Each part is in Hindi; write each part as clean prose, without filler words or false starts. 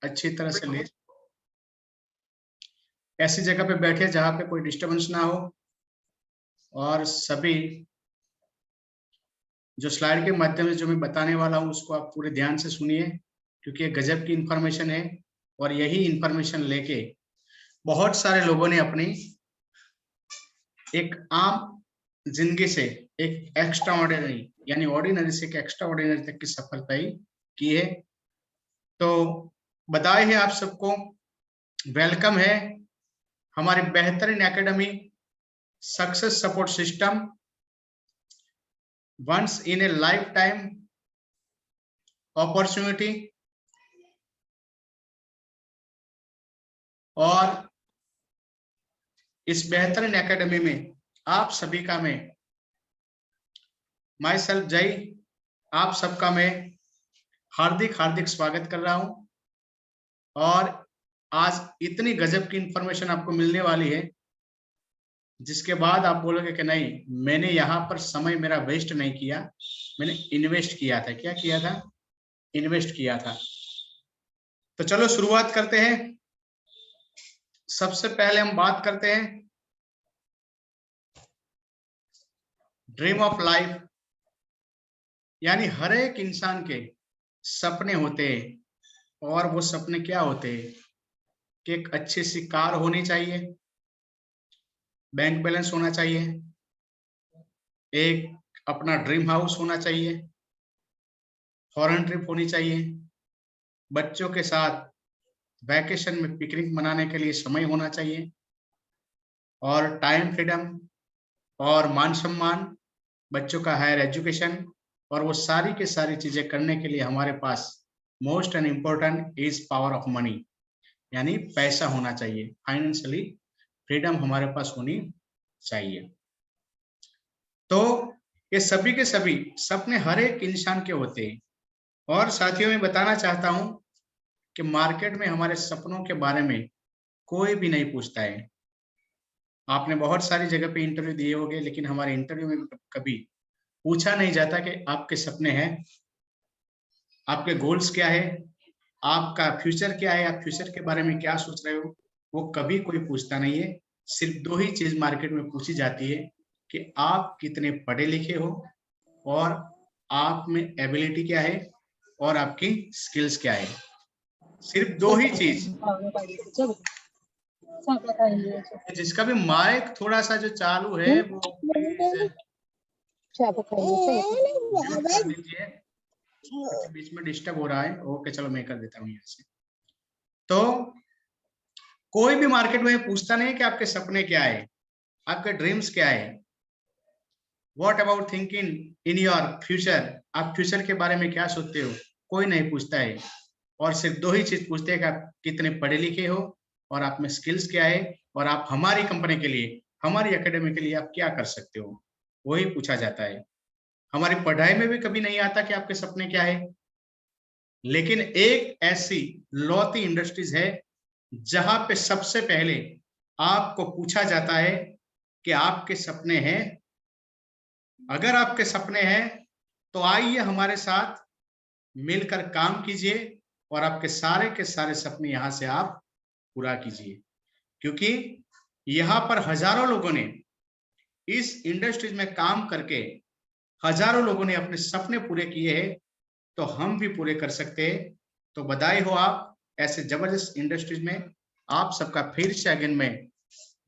अच्छी तरह से ले, ऐसी जगह पे बैठे जहां पे कोई डिस्टरबेंस ना हो, और सभी जो स्लाइड के माध्यम से जो मैं बताने वाला हूं उसको आप पूरे ध्यान से सुनिए, क्योंकि ये गजब की इंफॉर्मेशन है। और यही इंफॉर्मेशन लेके बहुत सारे लोगों ने अपनी एक आम जिंदगी से एक एक्स्ट्रा ऑर्डिनरी, यानी ऑर्डिनरी से एक एक्स्ट्रा ऑर्डिनरी तक की सफलता ही की है। तो बधाई है आप सबको, वेलकम है हमारी बेहतरीन academy success support system, once in a lifetime opportunity. और इस बेहतरीन एकेडमी में आप सभी का मैं माई सेल्फ जय, आप सबका मैं हार्दिक हार्दिक स्वागत कर रहा हूं। और आज इतनी गजब की इंफॉर्मेशन आपको मिलने वाली है जिसके बाद आप बोलोगे कि नहीं, मैंने यहाँ पर समय मेरा वेस्ट नहीं किया, मैंने इन्वेस्ट किया था। क्या किया था? इन्वेस्ट किया था। तो चलो शुरुआत करते हैं। सबसे पहले हम बात करते हैं ड्रीम ऑफ लाइफ, यानी हर एक इंसान के सपने होते हैं। और वो सपने क्या होते हैं कि एक अच्छी सी कार होनी चाहिए, बैंक बैलेंस होना चाहिए, एक अपना ड्रीम हाउस होना चाहिए, फॉरेन ट्रिप होनी चाहिए, बच्चों के साथ वैकेशन में पिकनिक मनाने के लिए समय होना चाहिए, और टाइम फ्रीडम और मान सम्मान, बच्चों का हायर एजुकेशन। और वो सारी की सारी चीजें करने के लिए हमारे पास most and important is power of money, यानी पैसा होना चाहिए, फाइनेंशियली फ्रीडम हमारे पास होनी चाहिए। तो ये सभी के सभी सपने हर एक इंसान के होते हैं। और साथियों मैं बताना चाहता हूं कि मार्केट में हमारे सपनों के बारे में कोई भी नहीं पूछता है। आपने बहुत सारी जगह पे इंटरव्यू दिए होंगे, लेकिन हमारे इंटरव्यू में कभी पूछा नहीं जाता कि आपके सपने हैं, आपके गोल्स क्या है, आपका फ्यूचर क्या है, आप फ्यूचर के बारे में क्या सोच रहे हो। वो कभी कोई पूछता नहीं है। सिर्फ दो ही चीज मार्केट में पूछी जाती है कि आप कितने पढ़े लिखे हो, और आप में एबिलिटी क्या है, और आपकी स्किल्स क्या है। सिर्फ दो ही चीज। जिसका भी माइक थोड़ा सा जो चालू है वो बीच में डिस्टर्ब हो रहा है। ओके चलो मैं कर देता हूँ यहाँ से। तो कोई भी मार्केट में पूछता नहीं कि आपके सपने क्या है, आपके ड्रीम्स क्या है, what about thinking in your future, आप फ्यूचर के बारे में क्या सोचते हो, कोई नहीं पूछता है। और सिर्फ दो ही चीज पूछते हैं कि आप कितने पढ़े लिखे हो, और आप में स्किल्स क्या है, और आप हमारी कंपनी के लिए, हमारी एकेडमी के लिए आप क्या कर सकते हो, वही पूछा जाता है। हमारी पढ़ाई में भी कभी नहीं आता कि आपके सपने क्या है। लेकिन एक ऐसी लौती इंडस्ट्रीज है जहां पे सबसे पहले आपको पूछा जाता है कि आपके सपने हैं। अगर आपके सपने हैं तो आइए हमारे साथ मिलकर काम कीजिए, और आपके सारे के सारे सपने यहां से आप पूरा कीजिए। क्योंकि यहां पर हजारों लोगों ने इस इंडस्ट्रीज में काम करके, हजारों लोगों ने अपने सपने पूरे किए हैं, तो हम भी पूरे कर सकते हैं। तो बधाई हो आप ऐसे जबरदस्त इंडस्ट्रीज में। आप सबका फिर से अगेन में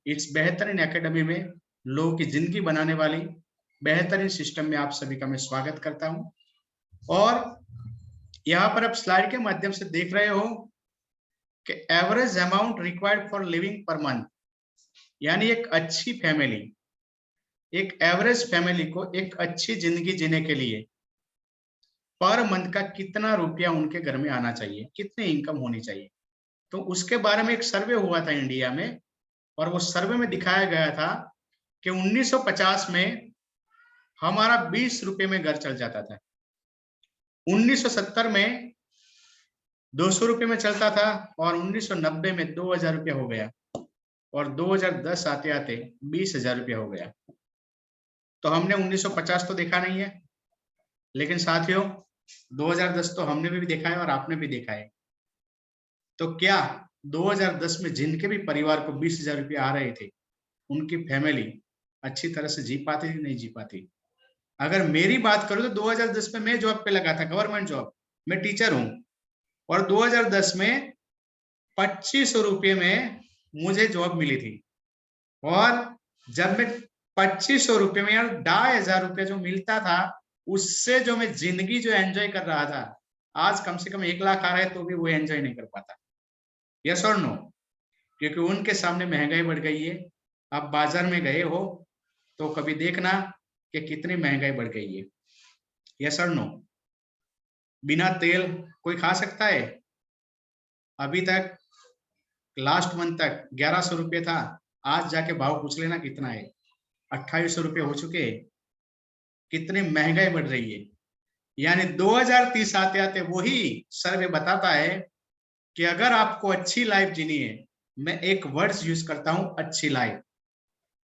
इस बेहतरीन एकेडमी में लोगों की जिंदगी बनाने वाली बेहतरीन सिस्टम में आप सभी का मैं स्वागत करता हूं। और यहाँ पर आप स्लाइड के माध्यम से देख रहे हो कि average amount required for living per month, यानी एक अच्छी फैमिली, एक एवरेज फैमिली को एक अच्छी जिंदगी जीने के लिए पर मंथ का कितना रुपया उनके घर में आना चाहिए, कितनी इनकम होनी चाहिए। तो उसके बारे में एक सर्वे हुआ था इंडिया में, और वो सर्वे में दिखाया गया था कि 1950 में हमारा 20 रुपए में घर चल जाता था, 1970 में 200 रुपए में चलता था, और 1990 में 2000 रुपया हो गया, और 2010 आते आते 20,000 रुपया हो गया। तो हमने 1950 तो देखा नहीं है, लेकिन साथियों 2010 तो हमने भी देखा है और आपने भी देखा है। तो क्या 2010 में जिनके भी परिवार को 20,000 रुपये आ रहे थे, उनकी फैमिली अच्छी तरह से जी पाती थी? नहीं जी पाती। अगर मेरी बात करूं तो 2010 में मैं जॉब पे लगा था, गवर्नमेंट जॉब, मैं टीचर हूं, और 2010 में 2500 रुपये में मुझे जॉब मिली थी। और जब मैं 2500 रुपये में, यार 2,500 रुपये जो मिलता था, उससे जो मैं जिंदगी जो एंजॉय कर रहा था, आज कम से कम 1 लाख आ रहा है तो भी वो एंजॉय नहीं कर पाता। यस और नो? क्योंकि उनके सामने महंगाई बढ़ गई है। आप बाजार में गए हो तो कभी देखना कि कितनी महंगाई बढ़ गई है। यस और नो? बिना तेल कोई खा सकता है? अभी तक लास्ट मंथ तक 1100 रुपये था, आज जाके भाव पूछ लेना कितना है, 2800 रुपये हो चुके हैं। कितनी महंगाई बढ़ रही है। यानी 2030 आते आते वही सर्वे बताता है कि अगर आपको अच्छी लाइफ जीनी है, मैं एक वर्ड्स यूज करता हूं, अच्छी लाइफ।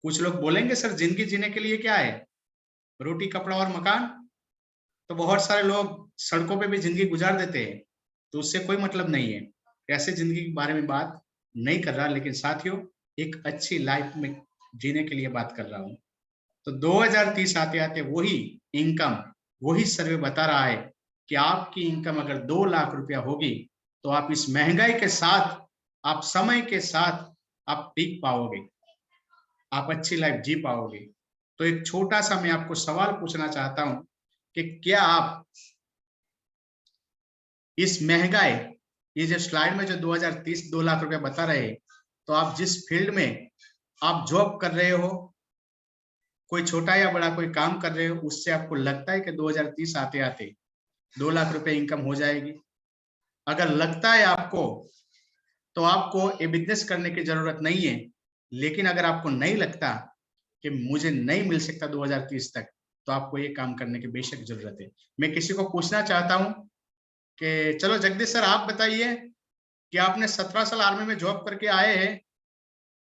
कुछ लोग बोलेंगे सर जिंदगी जीने के लिए क्या है? रोटी, कपड़ा और मकान। तो बहुत सारे लोग सड़कों पे भी जिंदगी गुजार देते हैं, तो उससे कोई मतलब नहीं है। ऐसे जिंदगी के बारे में बात नहीं कर रहा, लेकिन साथियों एक अच्छी लाइफ में जीने के लिए बात कर रहा हूं। तो 2030 आते आते वही इनकम, वही सर्वे बता रहा है कि आपकी इनकम अगर 2 लाख रुपया होगी तो आप इस महंगाई के साथ, आप समय के साथ आप टिक पाओगे, आप अच्छी लाइफ जी पाओगे। तो एक छोटा सा मैं आपको सवाल पूछना चाहता हूं कि क्या आप इस महंगाई, ये जो स्लाइड में जो 2030 2 लाख रुपया बता रहे हैं, तो आप जिस फील्ड में आप जॉब कर रहे हो, कोई छोटा या बड़ा कोई काम कर रहे हो, उससे आपको लगता है कि 2030 आते आते 2 लाख रुपए इनकम हो जाएगी? अगर लगता है आपको, तो आपको ये बिजनेस करने की जरूरत नहीं है। लेकिन अगर आपको नहीं लगता कि मुझे नहीं मिल सकता 2030 तक, तो आपको ये काम करने की बेशक जरूरत है। मैं किसी को पूछना चाहता हूं कि चलो जगदीश सर आप बताइए कि आपने 17 साल आर्मी में जॉब करके आए हैं,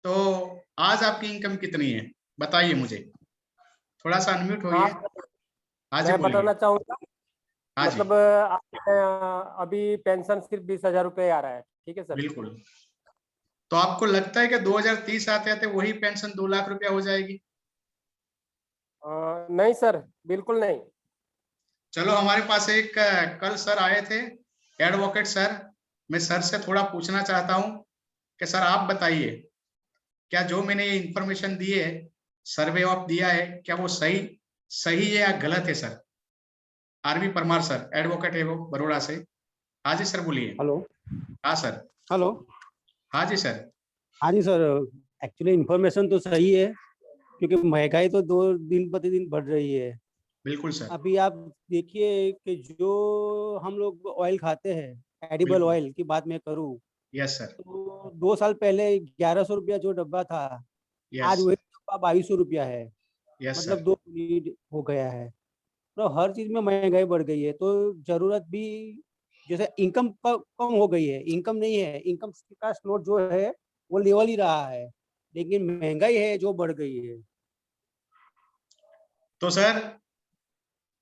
तो आज आपकी इनकम कितनी है? बताइए मुझे। थोड़ा सा अनम्यूट होइए। हाँ, हाँ जी मैं बोलिए। बताना चाहूंगा। हाँ जी मतलब अभी पेंशन सिर्फ 20,000 रुपये आ रहा है, ठीक है सर। बिल्कुल। तो आपको लगता है कि 2030 आते आते वही पेंशन 2 लाख रुपया हो जाएगी? नहीं सर, बिल्कुल नहीं। चलो हमारे पास एक कल सर आए थे, एडवोकेट सर। मैं सर से थोड़ा पूछना चाहता हूं कि सर आप बताइए, क्या जो मैंने ये इंफॉर्मेशन दी है, सर्वे ऑफ दिया है, क्या वो सही सही है या गलत है sir? R V Parmar sir, advocate है वो, बड़ौदा से। हाँ जी सर बोलिए। हेलो। हाँ सर। हेलो। हाँ जी सर। हाँ जी सर, एक्चुअली इन्फॉर्मेशन तो सही है, क्योंकि महंगाई तो दो दिन प्रतिदिन बढ़ रही है। बिल्कुल सर। अभी आप देखिए कि जो हम लोग ऑयल खाते हैं, एडिबल बिल्कुल। ऑयल की बात मैं करूँ, यस सर। तो 2 साल पहले 1100 रुपया जो डब्बा था, यस। आज वही डब्बा 2200 रुपया है। यस मतलब सर। 2 गुनी हो गया है। तो हर चीज में महंगाई बढ़ गई है, तो जरूरत भी, जैसे इनकम कम हो गई है, इनकम नहीं है, इनकम का स्लोट जो है वो लेवल ही रहा है, लेकिन महंगाई है जो बढ़ गई है। तो सर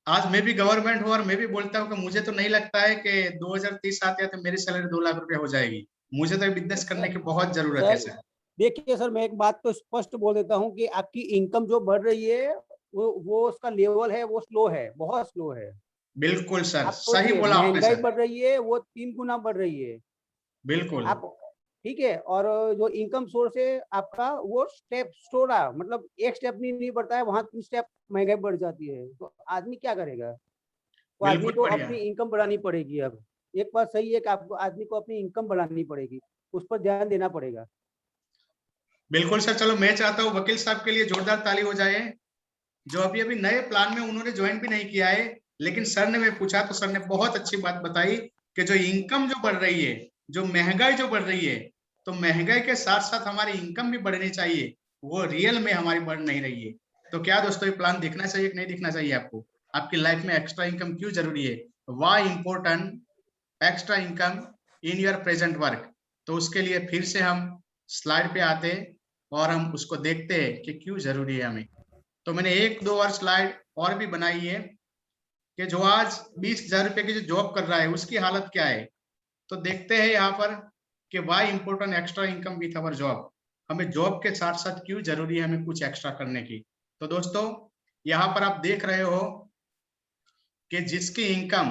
आज मैं भी गवर्नमेंट हूँ और मैं भी बोलता हूँ कि मुझे तो नहीं लगता है कि 2030 आते आते मेरी सैलरी 2 लाख रुपया हो जाएगी। मुझे तो बिजनेस करने की बहुत जरूरत है सर सर। देखिए सर, मैं एक बात तो स्पष्ट बोल देता हूँ कि आपकी इनकम जो बढ़ रही है, वो उसका लेवल है, वो स्लो है, बहुत स्लो है। बिल्कुल सर, आप सही सोचिए, बोला आपने महंगाई सर। बढ़ रही है, वो 3 गुना बढ़ रही है। बिल्कुल। आप, ठीक है, और जो इनकम सोर्स है आपका, वो स्टेप स्टोर है, मतलब एक स्टेप नहीं बढ़ता है, वहां 3 स्टेप महंगाई बढ़ जाती है, तो आदमी क्या करेगा? तो आदमी बिल्कुल को बढ़िया। अपनी इनकम बढ़ानी पड़ेगी। अब एक बात सही है कि आपको, आदमी को अपनी इनकम बढ़ानी पड़ेगी, उस पर ध्यान देना पड़ेगा। बिल्कुल सर। चलो मैं चाहता हूँ वकील साहब के लिए जोरदार ताली हो जाए, जो अभी अभी नए प्लान में उन्होंने ज्वाइन भी नहीं किया है। लेकिन सर ने, मैं पूछा तो सर ने बहुत अच्छी बात बताई कि जो इनकम जो बढ़ रही है, जो महंगाई जो बढ़ रही है, तो महंगाई के साथ साथ हमारी इनकम भी बढ़नी चाहिए। वो रियल में हमारी बढ़ नहीं रही है। तो क्या दोस्तों ये प्लान देखना चाहिए कि नहीं देखना चाहिए आपको? आपकी लाइफ में एक्स्ट्रा इनकम क्यों जरूरी है? Why important extra income in your present work? तो उसके लिए फिर से हम स्लाइड पे आते और हम उसको देखते हैं कि क्यों जरूरी है हमें। तो मैंने 1-2 और स्लाइड और भी बनाई है कि जो आज 20,000 रुपए की जो जॉब कर रहा है उसकी हालत क्या है। तो देखते हैं यहाँ पर कि why important extra income with our job, हमें जॉब के साथ साथ क्यों जरूरी है हमें कुछ एक्स्ट्रा करने की। तो दोस्तों यहाँ पर आप देख रहे हो कि जिसकी इनकम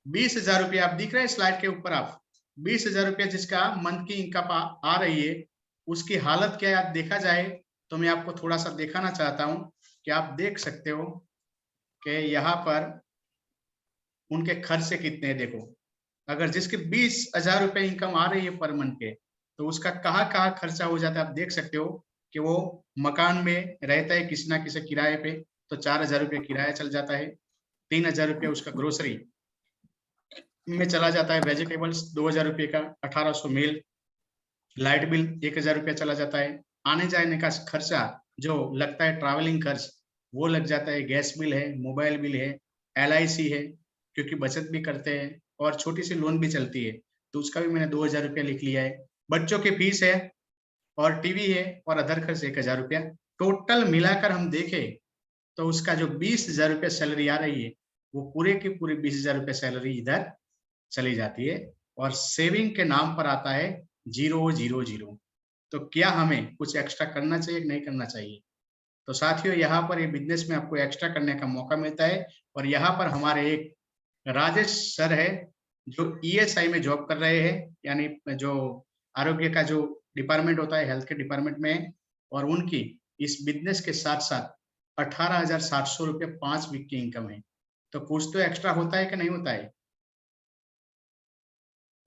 20,000 रुपया, आप दिख रहे हैं स्लाइड के ऊपर, आप 20,000 रुपया जिसका मंथ की इनकम आ रही है, उसकी हालत क्या है आप देखा जाए तो मैं आपको थोड़ा सा दिखाना चाहता हूं कि आप देख सकते हो कि यहाँ पर उनके खर्चे कितने हैं। देखो, अगर जिसके 20,000 रुपये इनकम आ रही है पर मंथ के, तो उसका कहाँ कहाँ खर्चा हो जाता है आप देख सकते हो कि वो मकान में रहता है किसी ना किसी किराए पे, तो 4,000 रुपये किराया चल जाता है, 3,000 रुपये उसका ग्रोसरी में चला जाता है, वेजिटेबल्स 2,000 रुपये का, 1,800 मील, लाइट बिल 1,000 रुपया चला जाता है, आने जाने का खर्चा जो लगता है ट्रैवलिंग खर्च वो लग जाता है, गैस बिल है, मोबाइल बिल है, LIC है क्योंकि बचत भी करते हैं, और छोटी सी लोन भी चलती है तो उसका भी मैंने 2,000 रुपया लिख लिया है, बच्चों की फीस है और टीवी है और अदर खर्च 1,000 रुपया। टोटल मिलाकर हम देखें तो उसका जो 20,000 रुपया सैलरी आ रही है वो पूरे की पूरी 20,000 रुपया सैलरी इधर चली जाती है और सेविंग के नाम पर आता है 000। तो क्या हमें कुछ एक्स्ट्रा करना चाहिए कि नहीं करना चाहिए? तो साथियों यहाँ पर ये बिजनेस में आपको एक्स्ट्रा करने का मौका मिलता है, और यहाँ पर हमारे एक राजेश सर है जो ESI में जॉब कर रहे हैं, यानी जो आरोग्य का जो डिपार्टमेंट होता है हेल्थ के डिपार्टमेंट में, और उनकी इस बिजनेस के साथ साथ 18,700 रुपये 5 वीक की इनकम है। तो कुछ तो एक्स्ट्रा होता है कि नहीं होता है?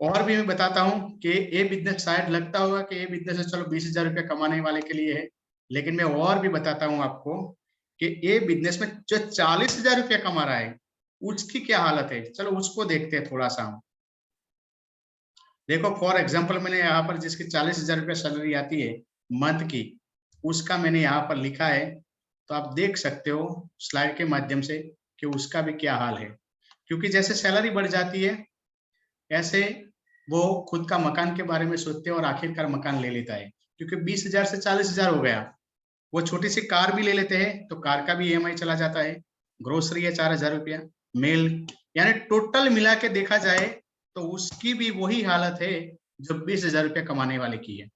और भी मैं बताता हूं कि ये बिजनेस शायद लगता होगा कि ये बिजनेस चलो 20,000 रुपये कमाने वाले के लिए है, लेकिन मैं और भी बताता हूं आपको कि ये बिजनेस में जो 40,000 रुपया कमा रहा है उसकी क्या हालत है, चलो उसको देखते हैं थोड़ा सा हम। देखो फॉर एग्जांपल मैंने यहाँ पर जिसकी 40,000 रुपया सैलरी आती है मंथ की, उसका मैंने यहाँ पर लिखा है, तो आप देख सकते हो स्लाइड के माध्यम से कि उसका भी क्या हाल है, क्योंकि जैसे सैलरी बढ़ जाती है ऐसे वो खुद का मकान के बारे में सोचते हैं और आखिरकार मकान ले लेता है, क्योंकि 20,000 से 40,000 हो गया। वो छोटी सी कार भी ले लेते हैं तो कार का भी EMI चला जाता है, ग्रोसरी है 4,000 रुपया, मेल, यानी टोटल मिला के देखा जाए तो उसकी भी वही हालत है जो 20,000 रुपया कमाने वाले की है।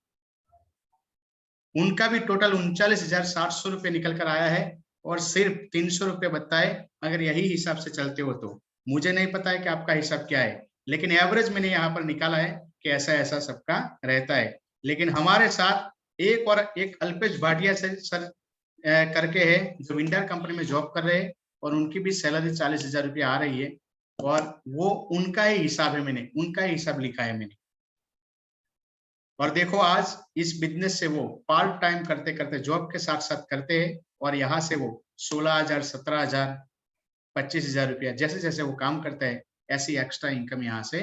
उनका भी टोटल 39,700 रुपये निकल कर आया है और सिर्फ 300 रुपये बचता है अगर यही हिसाब से चलते हो तो। मुझे नहीं पता है कि आपका हिसाब क्या है, लेकिन एवरेज मैंने यहाँ पर निकाला है कि ऐसा ऐसा सबका रहता है। लेकिन हमारे साथ एक अल्पेश भाटिया सर करके है जो विंडर कंपनी में जॉब कर रहे हैं और उनकी भी सैलरी 40,000 रुपया आ रही है, और वो उनका ही हिसाब है, मैंने उनका ही हिसाब लिखा है मैंने। और देखो आज इस बिजनेस से वो पार्ट टाइम करते करते जॉब के साथ साथ करते हैं और यहाँ से वो 16,000, 17,000, 25,000 रुपया जैसे जैसे वो काम करता है ऐसी एक्स्ट्रा इनकम यहाँ से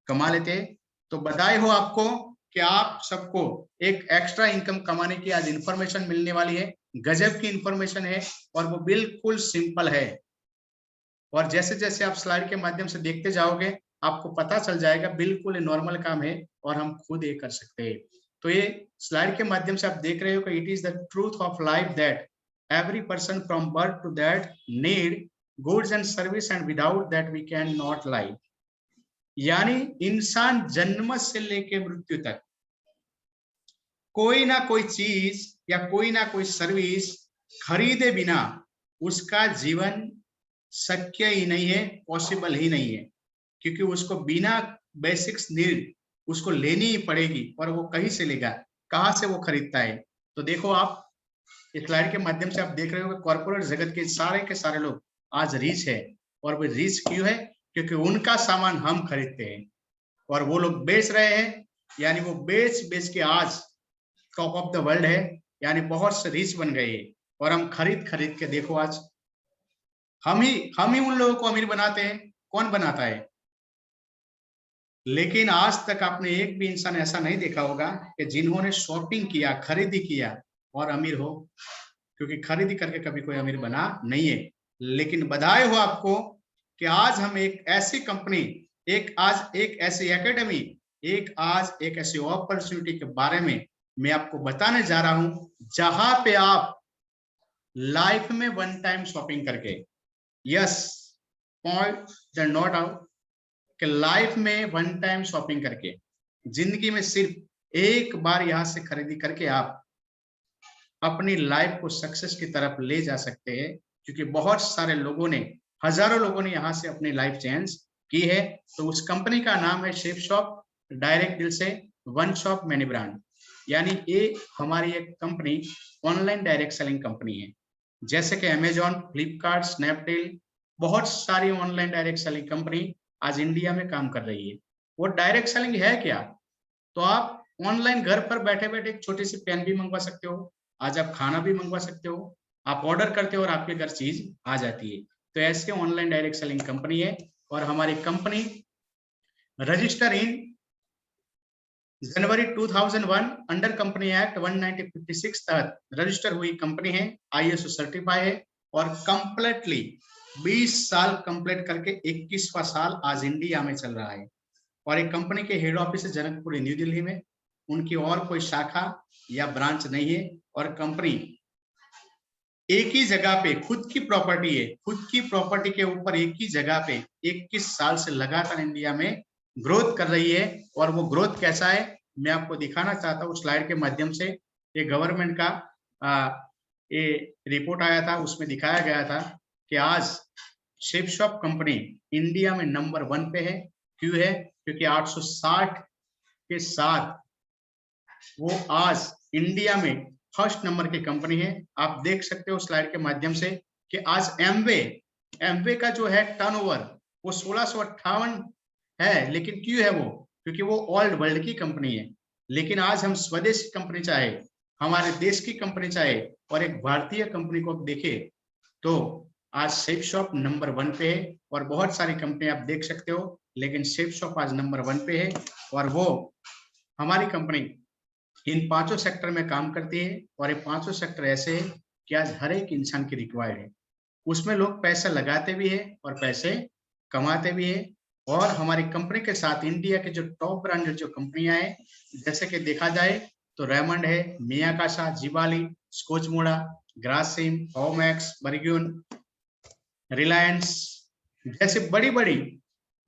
कमा लेते हैं। तो बधाई हो आपको कि आप सबको एक एक्स्ट्रा इनकम कमाने की आज इंफॉर्मेशन मिलने वाली है। गजब की इंफॉर्मेशन है और वो बिल्कुल सिंपल है, और जैसे जैसे आप स्लाइड के माध्यम से देखते जाओगे आपको पता चल जाएगा बिल्कुल नॉर्मल काम है और हम खुद ये कर सकते हैं। तो ये स्लाइड के माध्यम से आप देख रहे हो कि it is the truth of life that every person from birth to that need goods and service and without that we can not live. यानी इंसान जन्म से लेके मृत्यु तक कोई ना कोई चीज या कोई ना कोई सर्विस खरीदे बिना उसका जीवन शक्य ही नहीं है, पॉसिबल ही नहीं है, क्योंकि उसको बिना बेसिक्स नीड उसको लेनी ही पड़ेगी, और वो कहीं से लेगा, कहां से वो खरीदता है। तो देखो आप इस स्लाइड के माध्यम से आप देख रहे हो कि कॉर्पोरेट जगत के सारे लोग आज रिच है, और वो रिच क्यों है? क्योंकि उनका सामान हम खरीदते हैं और वो लोग बेच रहे हैं, यानी वो बेच बेच के आज टॉप ऑफ द वर्ल्ड है, यानी बहुत से रिच बन गए, और हम खरीद खरीद के देखो आज हम ही उन लोगों को अमीर बनाते हैं। कौन बनाता है? लेकिन आज तक आपने एक भी इंसान ऐसा नहीं देखा होगा कि जिन्होंने शॉपिंग किया, खरीदी किया और अमीर हो, क्योंकि खरीदी करके कभी कोई अमीर बना नहीं है। लेकिन बधाई हो आपको कि आज हम एक ऐसी कंपनी, आज एक ऐसी एकेडमी, आज एक ऐसी अपॉर्चुनिटी के बारे में मैं आपको बताने जा रहा हूं जहां पे आप लाइफ में वन टाइम शॉपिंग करके, yes, point the note out, कि लाइफ में वन टाइम शॉपिंग करके, जिंदगी में सिर्फ एक बार यहाँ से खरीदी करके आप अपनी लाइफ को सक्सेस की तरफ ले जा सकते हैं, क्योंकि बहुत सारे लोगों ने, हजारों लोगों ने यहाँ से अपनी लाइफ चेंज की है। तो उस कंपनी का नाम है शेफ शॉप डायरेक्ट डील से वन शॉप मैनी ब्रांड, यानी ये हमारी एक company online direct selling company है। जैसे कि अमेजॉन, फ्लिपकार्ट, स्नैपडील, बहुत सारी ऑनलाइन डायरेक्ट सेलिंग कंपनी आज इंडिया में काम कर रही है। वो डायरेक्ट सेलिंग है क्या? तो आप ऑनलाइन घर पर बैठे बैठे एक छोटी सी पेन भी मंगवा सकते हो, आज आप खाना भी मंगवा सकते हो, आप ऑर्डर करते हो और आपके घर चीज आ जाती है। तो ऐसे ऑनलाइन डायरेक्ट सेलिंग कंपनी है और हमारी कंपनी रजिस्टर इन जनवरी 2001 अंडर कंपनी एक्ट 1956 तहत रजिस्टर हुई कंपनी है, ISO सर्टिफाई है और कंप्लीटली 20 साल कंप्लीट करके 21वां साल आज इंडिया में चल रहा है। और एक कंपनी के हेड ऑफिस है जनकपुर न्यू दिल्ली में, उनकी और कोई शाखा या ब्रांच नहीं है। और कंपनी एक ही जगह पे खुद की प्रॉपर्टी है, खुद की प्रॉपर्टी के ऊपर एक ही जगह पे 21 साल से लगातार इंडिया में ग्रोथ कर रही है। और वो ग्रोथ कैसा है मैं आपको दिखाना चाहता हूँ स्लाइड के माध्यम से। ये गवर्नमेंट का ये रिपोर्ट आया था, उसमें दिखाया गया था कि आज शेफ शॉप कंपनी इंडिया में नंबर 1 पे है। क्यों है? क्योंकि 860 के साथ वो आज इंडिया में फर्स्ट नंबर की कंपनी है। आप देख सकते हो स्लाइड के माध्यम से कि आज एमवे का जो है टर्नओवर वो 1658 है। लेकिन क्यों है वो? क्योंकि वो ओल्ड वर्ल्ड की कंपनी है। लेकिन आज हम स्वदेशी कंपनी चाहे, हमारे देश की कंपनी चाहे और एक भारतीय कंपनी को देखें तो आज शेफ शॉप नंबर 1 पे है। और बहुत सारी कंपनी आप देख सकते हो, लेकिन शेफ शॉप आज नंबर 1 पे है। और वो हमारी कंपनी इन 5 सेक्टर में काम करती है। और ये 5 सेक्टर ऐसे है कि आज हर एक इंसान की रिक्वायर्ड है। उसमें लोग पैसा लगाते भी है और पैसे कमाते भी है। और हमारी कंपनी के साथ इंडिया के जो टॉप ब्रांडेड जो कंपनियां हैं, जैसे कि देखा जाए तो रेमंड है, मियाकासा, जिबाली, स्कॉचमोडा, ग्रासिम, ओमैक्स, बर्ग्यून, रिलायंस जैसे बड़ी बड़ी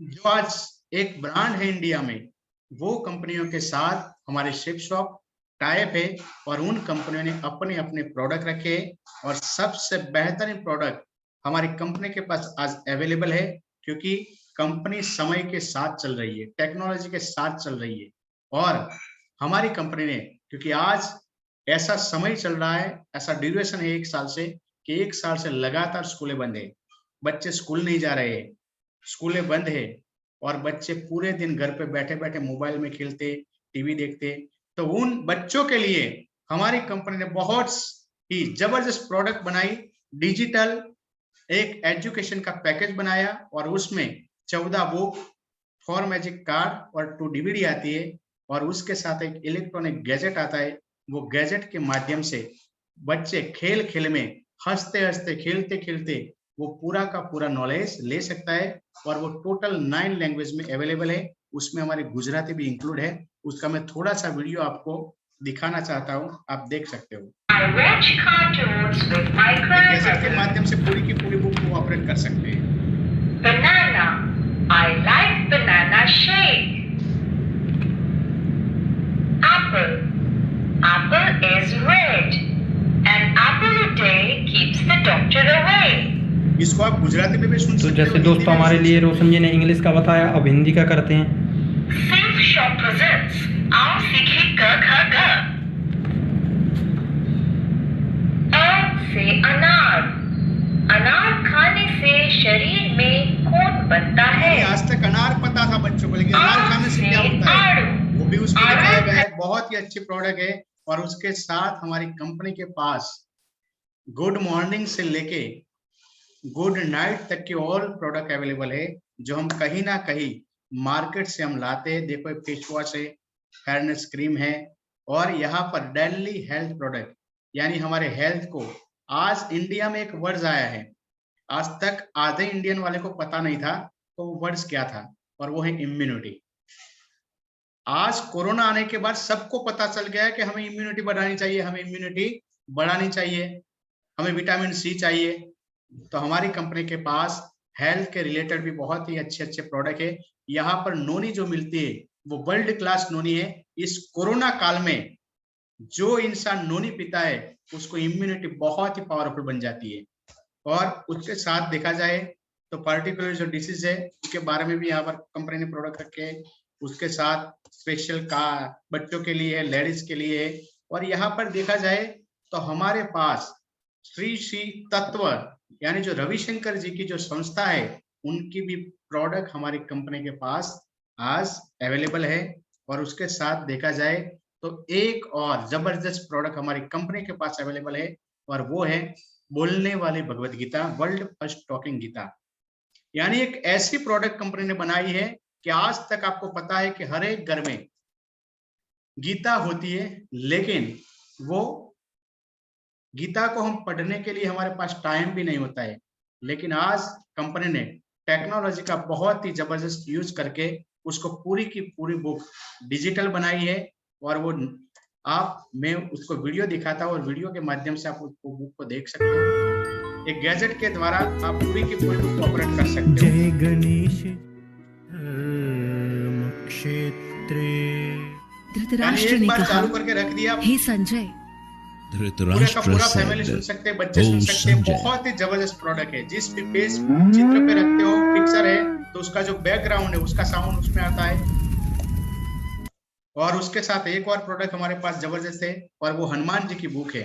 जो आज एक ब्रांड है इंडिया में, वो कंपनियों के साथ हमारे शेफ शॉप टाइप है। और उन कंपनियों ने अपने अपने प्रोडक्ट रखे और सबसे बेहतरीन प्रोडक्ट हमारी कंपनी के पास आज अवेलेबल है, क्योंकि कंपनी समय के साथ चल रही है, टेक्नोलॉजी के साथ चल रही है। और हमारी कंपनी ने, क्योंकि आज ऐसा समय चल रहा है, ऐसा ड्यूरेशन है 1 साल से कि 1 साल से लगातार स्कूलें बंद है, बच्चे स्कूल नहीं जा रहे हैं, स्कूलें बंद है और बच्चे पूरे दिन घर पे बैठे बैठे मोबाइल में खेलते, टीवी देखते। तो उन बच्चों के लिए हमारी कंपनी ने बहुत ही जबरदस्त प्रोडक्ट बनाई, डिजिटल एक एजुकेशन का पैकेज बनाया और उसमें 14 बुक, 4 मैजिक कार्ड और 2 DVD आती है। और उसके साथ एक इलेक्ट्रॉनिक गैजेट आता है। वो गैजेट के माध्यम से बच्चे खेल खेल में हंसते हंसते खेलते खेलते वो पूरा का पूरा नॉलेज ले सकता है। और वो टोटल 9 लैंग्वेज में अवेलेबल है, उसमें हमारी गुजराती भी इंक्लूड है। उसका मैं थोड़ा सा वीडियो आपको दिखाना चाहता हूँ, आप देख सकते हो। गैजेट के माध्यम से पूरी की पूरी बुक को ऑपरेट कर सकते हैं। Banana. I like banana shake. Apple. Apple is red. An apple a day keeps the doctor away. इसको आप गुजराती में भी सुन सकते हो। तो जैसे दोस्तों हमारे लिए रोशन जी ने इंग्लिश का बताया, अब हिंदी का करते हैं। Safe Shop presents आओ सीखे क ख ग। अ से अनार। अनार खाने से शरीर में खून बनता है। आज तक अनार पता था बच्चों को, लेकिन अनार खाने से क्या होता है वो भी उसमें दिखाया गया है। बहुत ही अच्छी प्रोडक्ट है। और उसके साथ हमारी कंपनी के पास गुड मॉर्निंग से लेके गुड नाइट तक के ऑल प्रोडक्ट अवेलेबल है, जो हम कहीं ना कहीं मार्केट से हम लाते हैं। देखो फेस वॉश है, फेयरनेस क्रीम है, और यहाँ पर डेली हेल्थ प्रोडक्ट, यानी हमारे हेल्थ को आज इंडिया में एक वर्ड आया है, आज तक आधे इंडियन वाले को पता नहीं था। तो वो वर्ड्स क्या था? और वो है इम्यूनिटी। आज कोरोना आने के बाद सबको पता चल गया है कि हमें इम्यूनिटी बढ़ानी चाहिए, हमें इम्यूनिटी बढ़ानी चाहिए, हमें विटामिन सी चाहिए। तो हमारी कंपनी के पास हेल्थ के रिलेटेड भी बहुत ही अच्छे अच्छे प्रोडक्ट है। यहाँ पर नोनी जो मिलती है वो वर्ल्ड क्लास नोनी है। इस कोरोना काल में जो इंसान नोनी पीता है उसको इम्यूनिटी बहुत ही पावरफुल बन जाती है। और उसके साथ देखा जाए तो पर्टिकुलर जो डिसीज है उसके बारे में भी यहाँ पर कंपनी ने प्रोडक्ट रखे हैं। उसके साथ स्पेशल का बच्चों के लिए है, लेडीज के लिए है। और यहाँ पर देखा जाए तो हमारे पास श्री श्री तत्व यानी जो रविशंकर जी की जो संस्था है उनकी भी प्रोडक्ट हमारी कंपनी के पास आज अवेलेबल है। और उसके साथ देखा जाए तो एक और जबरदस्त प्रोडक्ट हमारी कंपनी के पास अवेलेबल है और वो है बोलने वाली Bhagavad Gita, world first talking Gita. यानी एक ऐसी प्रोडक्ट कंपनी ने बनाई है कि आज तक आपको पता है कि हर एक घर में गीता होती है, लेकिन वो गीता को हम पढ़ने के लिए हमारे पास टाइम भी नहीं होता है। लेकिन आज कंपनी ने टेक्नोलॉजी का बहुत ही जबरदस्त यूज करके उसको पूरी की पूरी बुक डिजिटल बनाई है। और वो मैं उसको वीडियो दिखाता हूँ और वीडियो के माध्यम से आप उसको बुक को देख सकते हो। एक गैजेट के द्वारा आप पूरी की पूरी बुक ऑपरेट कर सकते हो। जय गणेश क्षेत्रे। धृतराष्ट्र ने एक बार कहा, चालू करके रख दिया, हे संजय, पूरे का पूरा फैमिली सुन सकते हैं, बच्चे सुन सकते हैं। बहुत ही जबरदस्त प्रोडक्ट है। जिस भी पेज चित्र पे रखते हो पिक्चर है तो उसका जो बैकग्राउंड है उसका साउंड उसमें आता है। और उसके साथ एक और प्रोडक्ट हमारे पास जबरदस्त है और वो हनुमान जी की बुक है,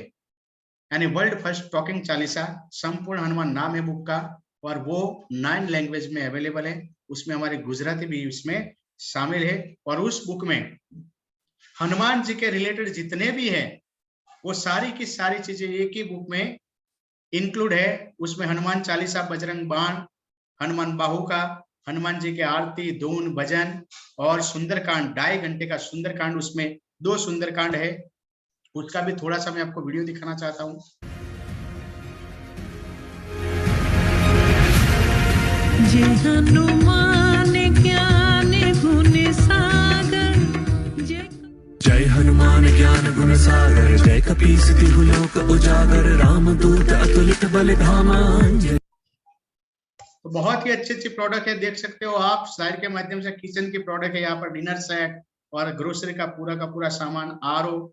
यानी वर्ल्ड फर्स्ट टॉकिंग चालीसा। संपूर्ण हनुमान नाम है बुक का और वो 9 लैंग्वेज में अवेलेबल है। उसमें हमारी गुजराती भी उसमें शामिल है। और उस बुक में हनुमान जी के रिलेटेड जितने भी है वो सारी की सारी चीजें एक ही बुक में इंक्लूड है। उसमें हनुमान चालीसा, बजरंग बाण, हनुमान बाहुका, हनुमान जी के आरती, धून, भजन और सुंदरकांड, 2.5 घंटे का सुंदरकांड, उसमें 2 सुंदरकांड है। उसका भी थोड़ा सा मैं आपको वीडियो दिखाना चाहता हूँ। जय हनुमान ज्ञान गुण सागर, जय कपीस तिहु लोक उजागर, रामदूत अतुलित बल धामा। तो बहुत ही अच्छी प्रोडक्ट है, देख सकते हो आप स्लाइड के माध्यम से। किचन की प्रोडक्ट है, यहाँ पर डिनर सेट और ग्रोसरी का पूरा सामान, आरओ।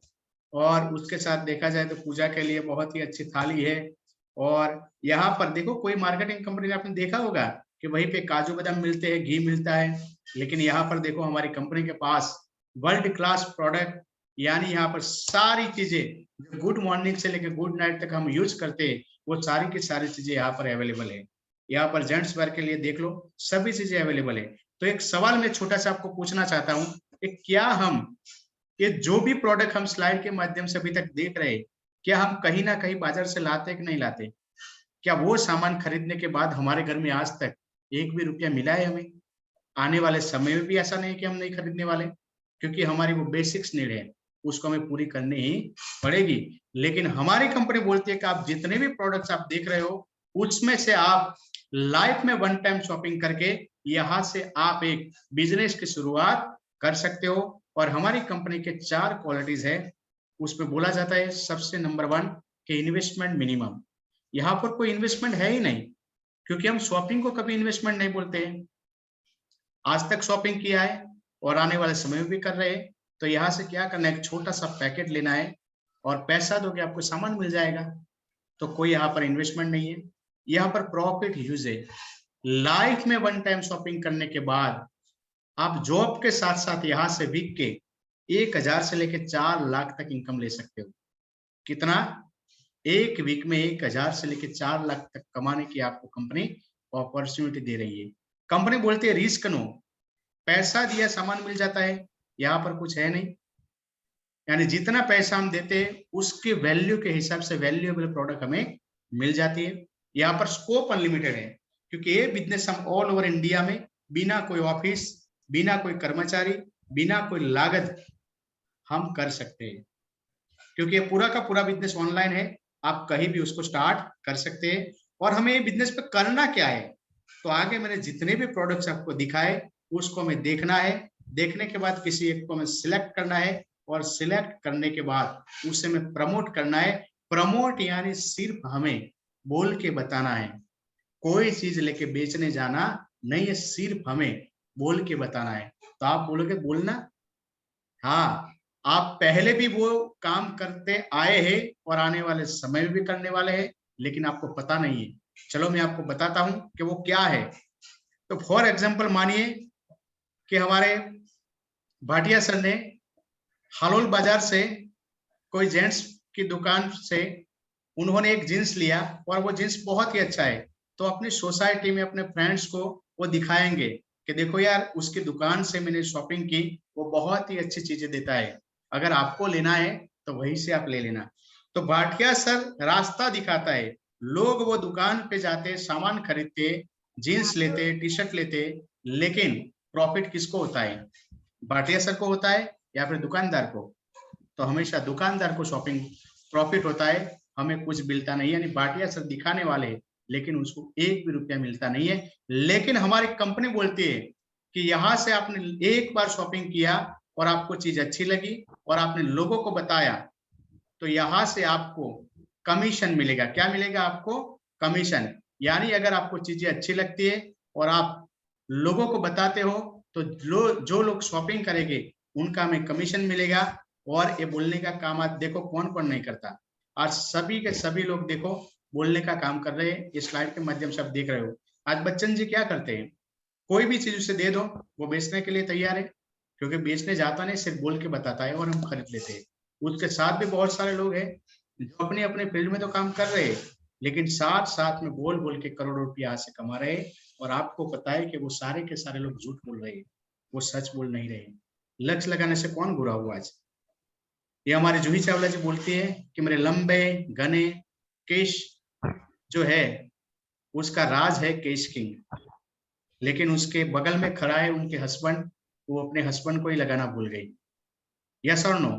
और उसके साथ देखा जाए तो पूजा के लिए बहुत ही अच्छी थाली है। और यहाँ पर देखो, कोई मार्केटिंग कंपनी ने आपने देखा होगा कि वहीं पे काजू बादाम मिलते हैं, घी मिलता है, लेकिन यहाँ पर देखो हमारी कंपनी के पास वर्ल्ड क्लास प्रोडक्ट, यानी यहाँ पर सारी चीजें गुड मॉर्निंग से लेकर गुड नाइट तक हम यूज करते हैं वो सारी की सारी चीजें यहाँ पर अवेलेबल है। यहाँ पर जेंट्स वेयर के लिए देख लो, सभी चीजें अवेलेबल है। तो एक सवाल मैं छोटा सा आपको पूछना चाहता हूँ कि क्या हम ये जो भी प्रोडक्ट हम स्लाइड के माध्यम से अभी तक देख रहे हैं, क्या हम कहीं ना कहीं बाजार से लाते कि नहीं लाते? क्या वो सामान खरीदने के बाद हमारे घर में आज तक 1 भी रुपया मिला है हमें? आने वाले समय में भी ऐसा नहीं कि हम नहीं खरीदने वाले, क्योंकि हमारी वो बेसिक्स नीड है, उसको हमें पूरी करनी ही पड़ेगी। लेकिन हमारी कंपनी बोलती है कि आप जितने भी प्रोडक्ट्स आप देख रहे हो उसमें से आप लाइफ में 1 टाइम शॉपिंग करके यहाँ से आप एक बिजनेस की शुरुआत कर सकते हो। और हमारी कंपनी के 4 क्वालिटीज है, उसमें बोला जाता है सबसे नंबर 1 कि इन्वेस्टमेंट मिनिमम। यहाँ पर कोई इन्वेस्टमेंट है ही नहीं, क्योंकि हम शॉपिंग को कभी इन्वेस्टमेंट नहीं बोलते हैं। आज तक शॉपिंग किया है और आने वाले समय में भी कर रहे हैं। तो यहाँ से क्या करना है, एक छोटा सा पैकेट लेना है और पैसा दोगे आपको सामान मिल जाएगा। तो कोई यहाँ पर इन्वेस्टमेंट नहीं है, यहाँ पर प्रॉफिट यूज है। लाइफ में 1 टाइम शॉपिंग करने के बाद आप जॉब के साथ साथ यहाँ से वीक के 1000 से लेकर 4 लाख तक इनकम ले सकते हो। कितना? एक वीक में 1000 से लेकर 4 लाख तक कमाने की आपको कंपनी अपॉर्चुनिटी दे रही है। कंपनी बोलती है रिस्क नो, पैसा दिया सामान मिल जाता है, यहाँ पर कुछ है नहीं। यानी जितना पैसा हम देते हैं उसके वैल्यू के हिसाब से वैल्यूएबल प्रोडक्ट हमें मिल जाती है। यहाँ पर स्कोप अनलिमिटेड है, क्योंकि ये बिजनेस हम ऑल ओवर इंडिया में बिना कोई ऑफिस, बिना कोई कर्मचारी, बिना कोई लागत हम कर सकते हैं, क्योंकि ये पूरा का पूरा बिजनेस ऑनलाइन है। आप कहीं भी उसको स्टार्ट कर सकते हैं। और हमें ये बिजनेस पे करना क्या है, तो आगे मैंने जितने भी प्रोडक्ट्स आपको दिखाए उसको हमें देखना है। देखने के बाद किसी एक को हमें सिलेक्ट करना है और सिलेक्ट करने के बाद उसे हमें प्रमोट करना है। प्रमोट यानी सिर्फ हमें बोल के बताना है, कोई चीज लेके बेचने जाना नहीं है, सिर्फ हमें बोल के बताना है। तो आप बोलोगे बोलना, हाँ, आप पहले भी वो काम करते आए हैं और आने वाले समय में भी करने वाले हैं, लेकिन आपको पता नहीं है। चलो मैं आपको बताता हूं कि वो क्या है। तो फॉर एग्जाम्पल मानिए कि हमारे भाटिया सर ने हालोल बाजार से कोई जेंट्स की दुकान से उन्होंने एक जींस लिया और वो जींस बहुत ही अच्छा है, तो अपनी सोसाइटी में अपने फ्रेंड्स को वो दिखाएंगे कि देखो यार उसकी दुकान से मैंने शॉपिंग की, वो बहुत ही अच्छी चीजें देता है, अगर आपको लेना है तो वहीं से आप ले लेना। तो भाटिया सर रास्ता दिखाता है, लोग वो दुकान पे जाते, सामान खरीदते, जीन्स लेते, टी शर्ट लेते, लेकिन प्रॉफिट किसको होता है? भाटिया सर को होता है या फिर दुकानदार को? तो हमेशा दुकानदार को शॉपिंग प्रॉफिट होता है, हमें कुछ मिलता नहीं है। यानी भाटिया सर दिखाने वाले हैं, लेकिन उसको एक भी रुपया मिलता नहीं है। लेकिन हमारी कंपनी बोलती है कि यहाँ से आपने एक बार शॉपिंग किया और आपको चीज अच्छी लगी और आपने लोगों को बताया, तो यहाँ से आपको कमीशन मिलेगा। क्या मिलेगा आपको? कमीशन। यानी अगर आपको चीजें अच्छी लगती है और आप लोगों को बताते हो, तो जो लोग शॉपिंग करेंगे उनका हमें कमीशन मिलेगा। और ये बोलने का काम आज देखो कौन कौन नहीं करता, आज सभी के सभी लोग देखो बोलने का काम कर रहे हैं। इस स्लाइड के माध्यम से आप देख रहे हो आज बच्चन जी क्या करते हैं, कोई भी चीज उसे दे दो वो बेचने के लिए तैयार है, क्योंकि बेचने जाता नहीं, सिर्फ बोल के बताता है और हम खरीद लेते हैं। उसके साथ भी बहुत सारे लोग हैं जो अपने अपने फील्ड में तो काम कर रहे हैं, लेकिन साथ साथ में बोल बोल के करोड़ों रुपया आज से कमा रहे हैं। और आपको पता है कि वो सारे के सारे लोग झूठ बोल रहे हैं, वो सच बोल नहीं रहे। लक्ष्य लगाने से कौन बुरा हुआ? आज ये हमारे जूही चावला जी बोलती है कि मेरे लंबे घने केश जो है उसका राज है केश किंग, लेकिन उसके बगल में खड़ा है उनके हस्बैंड, वो अपने हस्बैंड को ही लगाना भूल गई। यस और नो?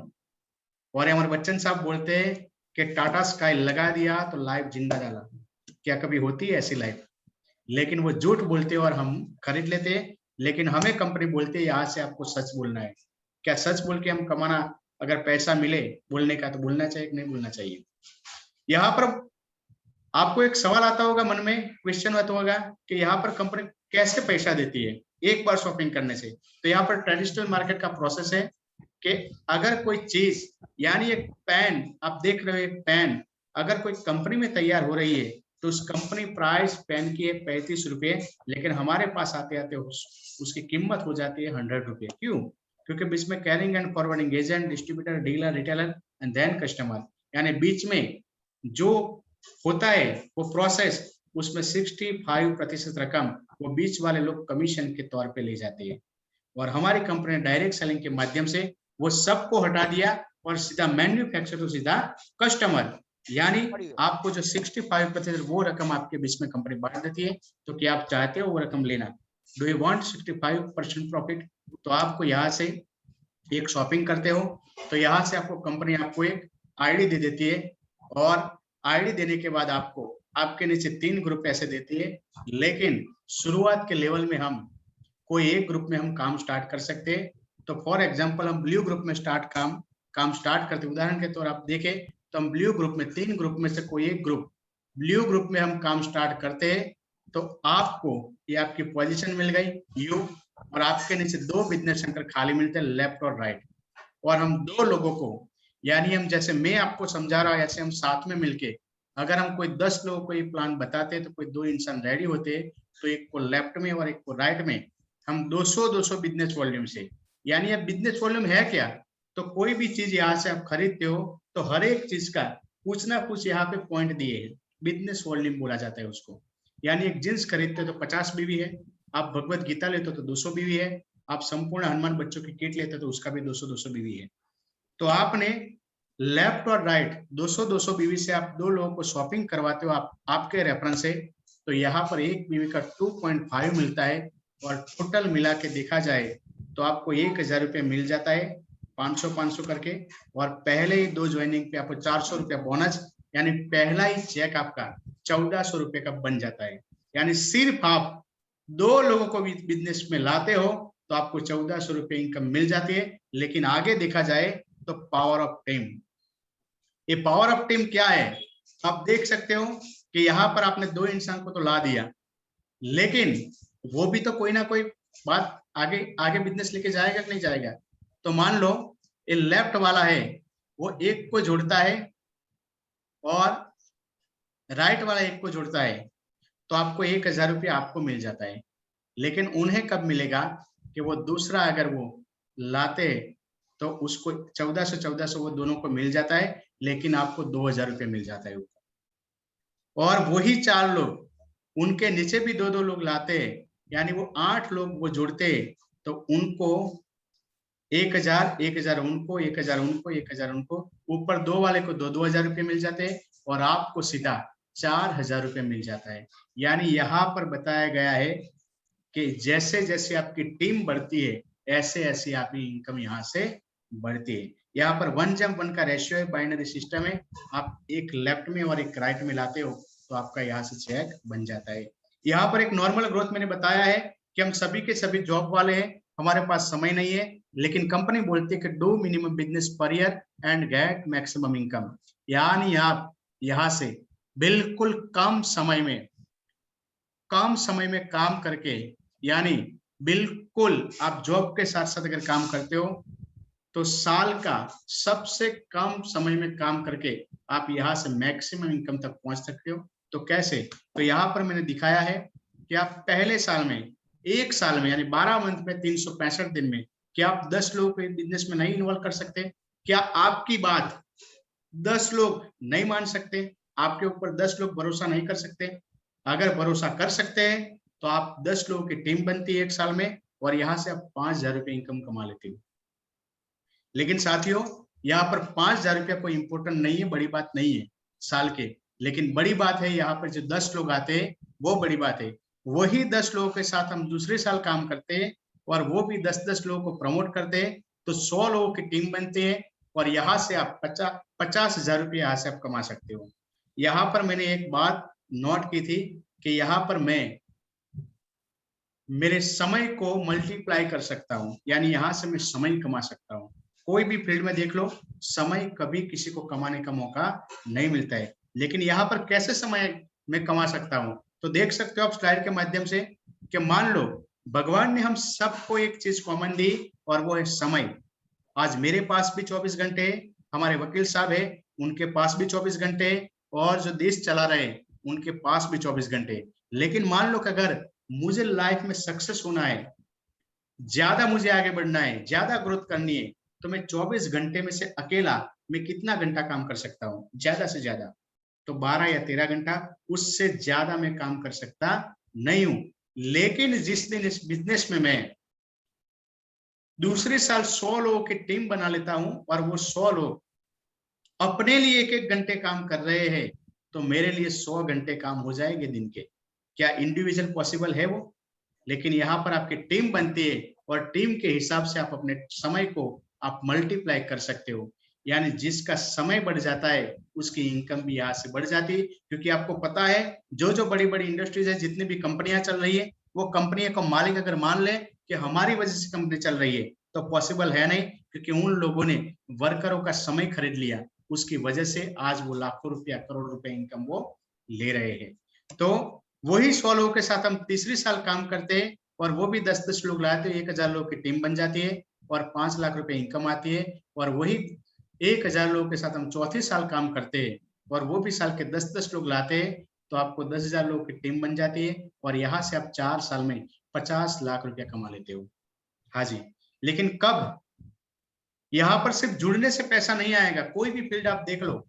और हमारे बच्चन साहब बोलते हैं कि टाटा स्काई लगा दिया तो लाइफ जिंदा डाला। क्या कभी होती है ऐसी लाइफ? लेकिन वो झूठ बोलते और हम खरीद लेते, लेकिन हमें कंपनी बोलती है यहाँ से आपको सच बोलना है। क्या सच बोल के हम कमाना, अगर पैसा मिले बोलने का तो बोलना चाहिए कि नहीं बोलना चाहिए? यहाँ पर आपको एक सवाल आता होगा मन में, क्वेश्चन आता होगा कि यहाँ पर कंपनी कैसे पैसा देती है एक बार शॉपिंग करने से? तो यहाँ पर ट्रेडिशनल मार्केट का प्रोसेस है कि अगर कोई चीज, यानी एक पेन आप देख रहे हो, एक पेन अगर कोई कंपनी में तैयार हो रही है तो उस कंपनी प्राइस पेन की है 35 रुपये, लेकिन हमारे पास आते आते उसकी कीमत हो जाती है 100 रुपये। क्यों? क्योंकि बीच में carrying and forwarding, agent, distributor, dealer, retailer and then customer, यानी बीच में जो होता है वो प्रोसेस, उसमें 65% रकम वो बीच वाले लोग कमीशन के तौर पे ले जाते हैं। और हमारी कंपनी ने डायरेक्ट सेलिंग के माध्यम से वो सबको हटा दिया और सीधा मैन्युफैक्चरर टू सीधा कस्टमर, यानी आपको जो 65% वो रकम आपके बीच में कंपनी बांट देती है। तो क्या आप चाहते हो वो रकम लेना? Do you want 65% profit? तो आपको यहाँ से एक शॉपिंग करते हो तो यहाँ से आपको कंपनी आपको एक आईडी दे देती है, और आईडी देने के बाद आपको आपके नीचे 3 ग्रुप ऐसे देती है। लेकिन शुरुआत के लेवल में हम कोई एक ग्रुप में हम काम स्टार्ट कर सकते हैं। तो फॉर एग्जांपल हम ब्लू ग्रुप में काम स्टार्ट करते, उदाहरण के तौर आप देखें तो हम ब्लू ग्रुप में 3 ग्रुप में से कोई एक ग्रुप ब्लू ग्रुप में हम काम स्टार्ट करते हैं, तो आपको ये आपकी पोजीशन मिल गई यू, और आपके नीचे 2 बिजनेस सेंटर खाली मिलते हैं, लेफ्ट और राइट। और हम 2 लोगों को, यानी हम जैसे मैं आपको समझा रहा हूं ऐसे हम साथ में मिलके, अगर हम कोई 10 लोगों को ये प्लान बताते तो कोई 2 इंसान रेडी होते, तो एक को लेफ्ट में और एक को राइट में हम 200 बिजनेस वॉल्यूम से, यानी अब बिजनेस वॉल्यूम है क्या? तो कोई भी चीज यहाँ से आप खरीदते हो तो हर एक चीज का कुछ ना कुछ यहाँ पे पॉइंट दिए हैं, बिजनेस वॉल्यूम बोला जाता है उसको। यानी एक जींस खरीदते हो तो 50 बीवी है, आप भगवत गीता लेते हो तो 200 बीवी है, आप संपूर्ण हनुमान बच्चों की किट लेते हो तो उसका भी 200 बीवी है। तो आपने लेफ्ट और राइट 200 बीवी से आप 2 लोगों को शॉपिंग करवाते हो आपके रेफरेंस से, तो यहाँ पर एक बीवी का 2.5 मिलता है, और टोटल मिला के देखा जाए तो आपको 1000 रुपये मिल जाता है 500 करके। और पहले ही 2 ज्वाइनिंग पे आपको 400 रुपया बोनस, यानी पहला ही चेक आपका 1400 रुपये का बन जाता है। यानी सिर्फ आप 2 लोगों को भी बिजनेस में लाते हो तो आपको 1400 रुपये इनकम मिल जाती है। लेकिन आगे देखा जाए तो पावर ऑफ टीम, ये पावर ऑफ टीम क्या है? आप देख सकते हो कि यहाँ पर आपने 2 इंसान को तो ला दिया, लेकिन वो भी तो कोई ना कोई बात आगे आगे बिजनेस लेके जाएगा कि नहीं जाएगा। तो मान लो ये लेफ्ट वाला है वो एक को जोड़ता है और राइट वाला एक को जोड़ता है, तो आपको 1000 रुपया आपको मिल जाता है। लेकिन उन्हें कब मिलेगा कि वो दूसरा अगर वो लाते तो उसको 1400 वो दोनों को मिल जाता है, लेकिन आपको 2000 रुपये मिल जाता है। और वही 4 लोग उनके नीचे भी 2-2 लोग लाते, यानी वो 8 लोग वो जोड़ते, तो उनको 1000 1000 उनको 1000 उनको 1000 उनको, ऊपर 2 वाले को 2-2000 रुपये मिल जाते हैं और आपको सीधा 4000 रुपये मिल जाता है। यानी यहाँ पर बताया गया है कि जैसे जैसे आपकी टीम बढ़ती है ऐसे ऐसे आपकी इनकम यहाँ से बढ़ती है। यहाँ पर 1:1 का रेशियो है, बाइनरी सिस्टम है। आप एक लेफ्ट में और एक राइट में लाते हो तो आपका यहाँ से चेक बन जाता है। यहाँ पर एक नॉर्मल ग्रोथ मैंने बताया है कि हम सभी के सभी जॉब वाले हैं, हमारे पास समय नहीं है, लेकिन कंपनी बोलती है कि do minimum business per year and get maximum income. यानी आप यहाँ से बिल्कुल कम समय में काम करके, यानी बिल्कुल आप जॉब के साथ साथ अगर काम करते हो तो साल का सबसे कम समय में काम करके आप यहाँ से मैक्सिमम इनकम तक पहुंच सकते हो। तो कैसे? तो यहाँ पर मैंने दिखाया है कि आप पहले साल में, एक साल में यानी 12 मंथ में 365 दिन में क्या आप 10 लोगों को बिजनेस में नहीं इन्वॉल्व कर सकते? क्या आपकी बात 10 लोग नहीं मान सकते? आपके ऊपर 10 लोग भरोसा नहीं कर सकते? अगर भरोसा कर सकते हैं तो आप 10 लोगों की टीम बनती है एक साल में और यहाँ से आप 5000 रुपये इनकम कमा लेते हो। लेकिन साथियों यहाँ पर 5000 रुपया कोई इंपॉर्टेंट नहीं है, बड़ी बात नहीं है साल के, लेकिन बड़ी बात है यहाँ पर जो 10 लोग आते हैं वो बड़ी बात है। वही 10 लोगों के साथ हम दूसरे साल काम करते हैं और वो भी 10-10 लोगों को प्रमोट करते हैं, तो 100 लोगों की टीम बनती है और यहाँ से आप 50,000 रुपये यहाँ से आप कमा सकते हो। यहाँ पर मैंने एक बात नोट की थी कि यहाँ पर मैं मेरे समय को मल्टीप्लाई कर सकता हूँ, यानी यहाँ से मैं समय कमा सकता हूँ। कोई भी फील्ड में देख लो, समय कभी किसी को कमाने का मौका नहीं मिलता है, लेकिन यहाँ पर कैसे समय में कमा सकता हूँ? तो देख सकते हो आप स्लाइड के माध्यम से कि मान लो भगवान ने हम सबको एक चीज कॉमन दी और वो है समय। आज मेरे पास भी 24 घंटे है, हमारे वकील साहब है उनके पास भी 24 घंटे है, और जो देश चला रहे उनके पास भी 24 घंटे। लेकिन मान लो कि अगर मुझे लाइफ में सक्सेस होना है, ज्यादा मुझे आगे बढ़ना है, ज्यादा ग्रोथ करनी है, तो मैं 24 घंटे में से अकेला मैं कितना घंटा काम कर सकता हूँ? ज्यादा से ज्यादा तो 12 या 13 घंटा, उससे ज्यादा मैं काम कर सकता नहीं हूं। लेकिन जिस दिन इस बिजनेस में मैं दूसरे साल 100 लोगों की टीम बना लेता हूं और वो 100 लोग अपने लिए 1-1 घंटे काम कर रहे हैं, तो मेरे लिए 100 घंटे काम हो जाएंगे दिन के। क्या इंडिविजुअल पॉसिबल है वो? लेकिन यहाँ पर आपकी टीम बनती है और टीम के हिसाब से आप अपने समय को आप मल्टीप्लाई कर सकते हो, यानी जिसका समय बढ़ जाता है उसकी इनकम भी यहाँ से बढ़ जाती है। क्योंकि आपको पता है जो बड़ी बड़ी इंडस्ट्रीज है, जितनी भी कंपनियां चल रही है, वो कंपनियों का मालिक अगर मान ले कि हमारी वजह से कंपनी चल रही है, तो पॉसिबल है नहीं, क्योंकि उन लोगों ने वर्करों का समय खरीद लिया, उसकी वजह से आज वो लाखों रुपया, करोड़ रुपए इनकम वो ले रहे हैं। तो वही 100 लोगों के साथ हम तीसरी साल काम करते हैं और वो भी 10-10 लोग लाते हैं, 1000 लोगों की टीम बन जाती है और 5 लाख रुपए इनकम आती है। और वही 1000 लोगों के साथ हम चौथी साल काम करते हैं और वो भी साल के 10-10 लोग लाते हैं, तो आपको 10,000 लोगों की टीम बन जाती है और यहाँ से आप 4 साल में 50 लाख रुपया कमा लेते हो। हाँ जी, लेकिन कब? यहाँ पर सिर्फ जुड़ने से पैसा नहीं आएगा। कोई भी फील्ड आप देख लो,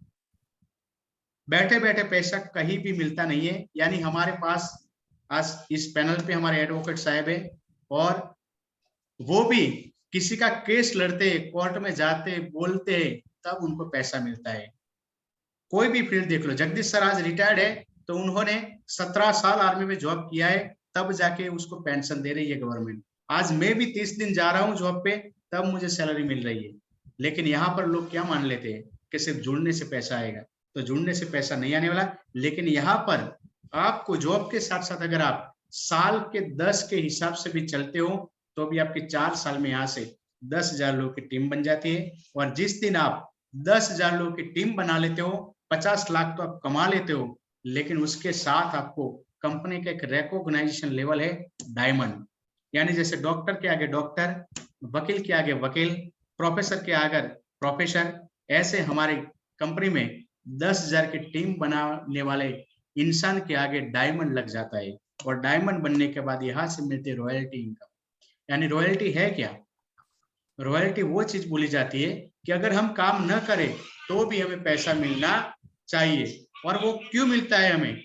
बैठे बैठे पैसा कहीं भी मिलता नहीं है। यानी हमारे पास आज इस पैनल पे हमारे एडवोकेट साहब है और वो भी किसी का केस लड़ते, कोर्ट में जाते, बोलते, तब उनको पैसा मिलता है। कोई भी फील्ड देख लो, जगदीश सर आज रिटायर्ड है तो उन्होंने 17 साल आर्मी में जॉब किया है, तब जाके उसको पेंशन दे रही है गवर्नमेंट। आज मैं भी 30 दिन जा रहा हूँ जॉब पे, तब मुझे सैलरी मिल रही है। लेकिन यहाँ पर लोग क्या मान लेते हैं कि सिर्फ जुड़ने से पैसा आएगा, तो जुड़ने से पैसा नहीं आने वाला। लेकिन यहाँ पर आपको जॉब के साथ साथ अगर आप साल के 10 के हिसाब से भी चलते हो, तो भी आपके 4 साल में यहाँ से 10,000 लोगों की टीम बन जाती है। और जिस दिन आप 10,000 लोगों की टीम बना लेते हो, 50 लाख तो आप कमा लेते हो, लेकिन उसके साथ आपको कंपनी का एक रिकॉग्नाइजेशन लेवल है डायमंड। यानी जैसे डॉक्टर के आगे डॉक्टर, वकील के आगे वकील, प्रोफेसर के आगे प्रोफेसर, ऐसे हमारी कंपनी में 10,000 की टीम बनाने वाले इंसान के आगे डायमंड लग जाता है। और डायमंड बनने के बाद यहाँ से मिलती है रॉयल्टी इनकम। यानी रॉयल्टी है क्या? रॉयल्टी वो चीज बोली जाती है कि अगर हम काम न करें तो भी हमें पैसा मिलना चाहिए। और वो क्यों मिलता है हमें?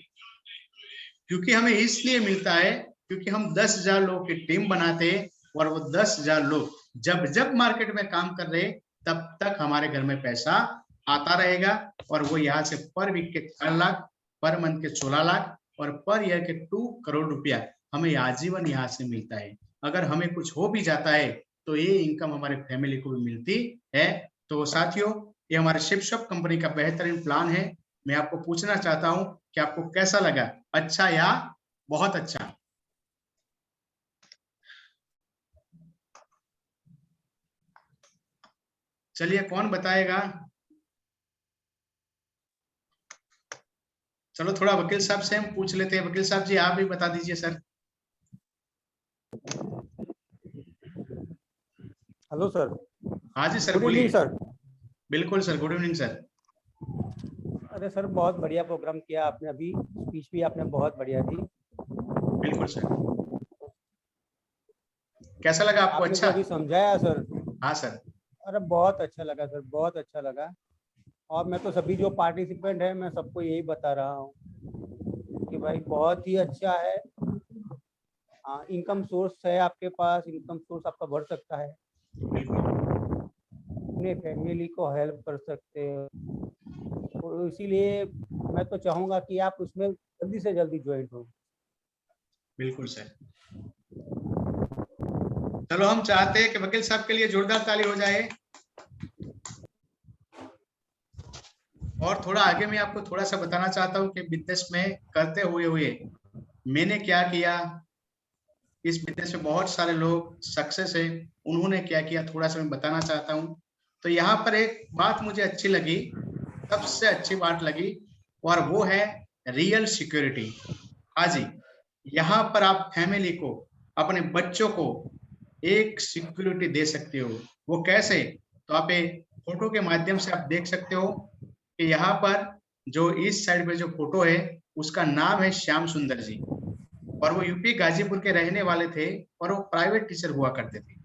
क्योंकि हमें इसलिए मिलता है क्योंकि हम 10,000 लोगों की टीम बनाते हैं और वो 10,000 लोग जब जब मार्केट में काम कर रहे तब तक हमारे घर में पैसा आता रहेगा। और वो यहाँ से पर वीक के 4 लाख, पर मंथ के 16 लाख और पर ईयर के 2 करोड़ रुपया हमें आजीवन यहाँ से मिलता है। अगर हमें कुछ हो भी जाता है तो ये इनकम हमारे फैमिली को भी मिलती है। तो साथियों, ये हमारे शिपशॉप कंपनी का बेहतरीन प्लान है। मैं आपको पूछना चाहता हूं कि आपको कैसा लगा, अच्छा या बहुत अच्छा? चलिए कौन बताएगा? चलो थोड़ा वकील साहब से हम पूछ लेते हैं। वकील साहब जी आप भी बता दीजिए सर। Hello sir. हाँ जी सर गुड बोलिए। Evening sir. बिल्कुल सर, गुड इवनिंग सर। अरे सर बहुत बढ़िया प्रोग्राम किया आपने, अभी स्पीच भी आपने बहुत बढ़िया दी। बिल्कुल सर। कैसा लगा आपको? आपने अच्छा जो अभी समझाया सर, हाँ सर। अरे बहुत अच्छा लगा सर, बहुत अच्छा लगा। और मैं तो सभी जो पार्टिसिपेंट है मैं सबको यही बता रहा हूँ कि भाई बहुत ही अच्छा है। हाँ, इनकम सोर्स है आपके पास, इनकम सोर्स आपका बढ़ सकता है, अपने फैमिली को हेल्प कर सकते हो। तो इसीलिए मैं तो चाहूँगा कि आप उसमें जल्दी से जल्दी ज्वाइन हो। बिल्कुल सर। चलो हम चाहते हैं कि वकील साहब के लिए जोरदार ताली हो जाए। और थोड़ा आगे मैं आपको थोड़ा सा बताना चाहता हूँ कि बिजनेस में करते हुए मैंने क्या किया। इस बिजनेस में बहुत सारे लोग सक्सेस है, उन्होंने क्या किया थोड़ा सा मैं बताना चाहता हूँ। तो यहाँ पर एक बात मुझे अच्छी लगी, सबसे अच्छी बात लगी, और वो है रियल सिक्योरिटी। हाँ जी, यहाँ पर आप फैमिली को, अपने बच्चों को एक सिक्योरिटी दे सकते हो। वो कैसे? तो आप एक फोटो के माध्यम से आप देख सकते हो कि यहाँ पर जो इस साइड पे जो फोटो है उसका नाम है श्याम सुंदर जी, और वो यूपी गाजीपुर के रहने वाले थे और वो प्राइवेट टीचर हुआ करते थे।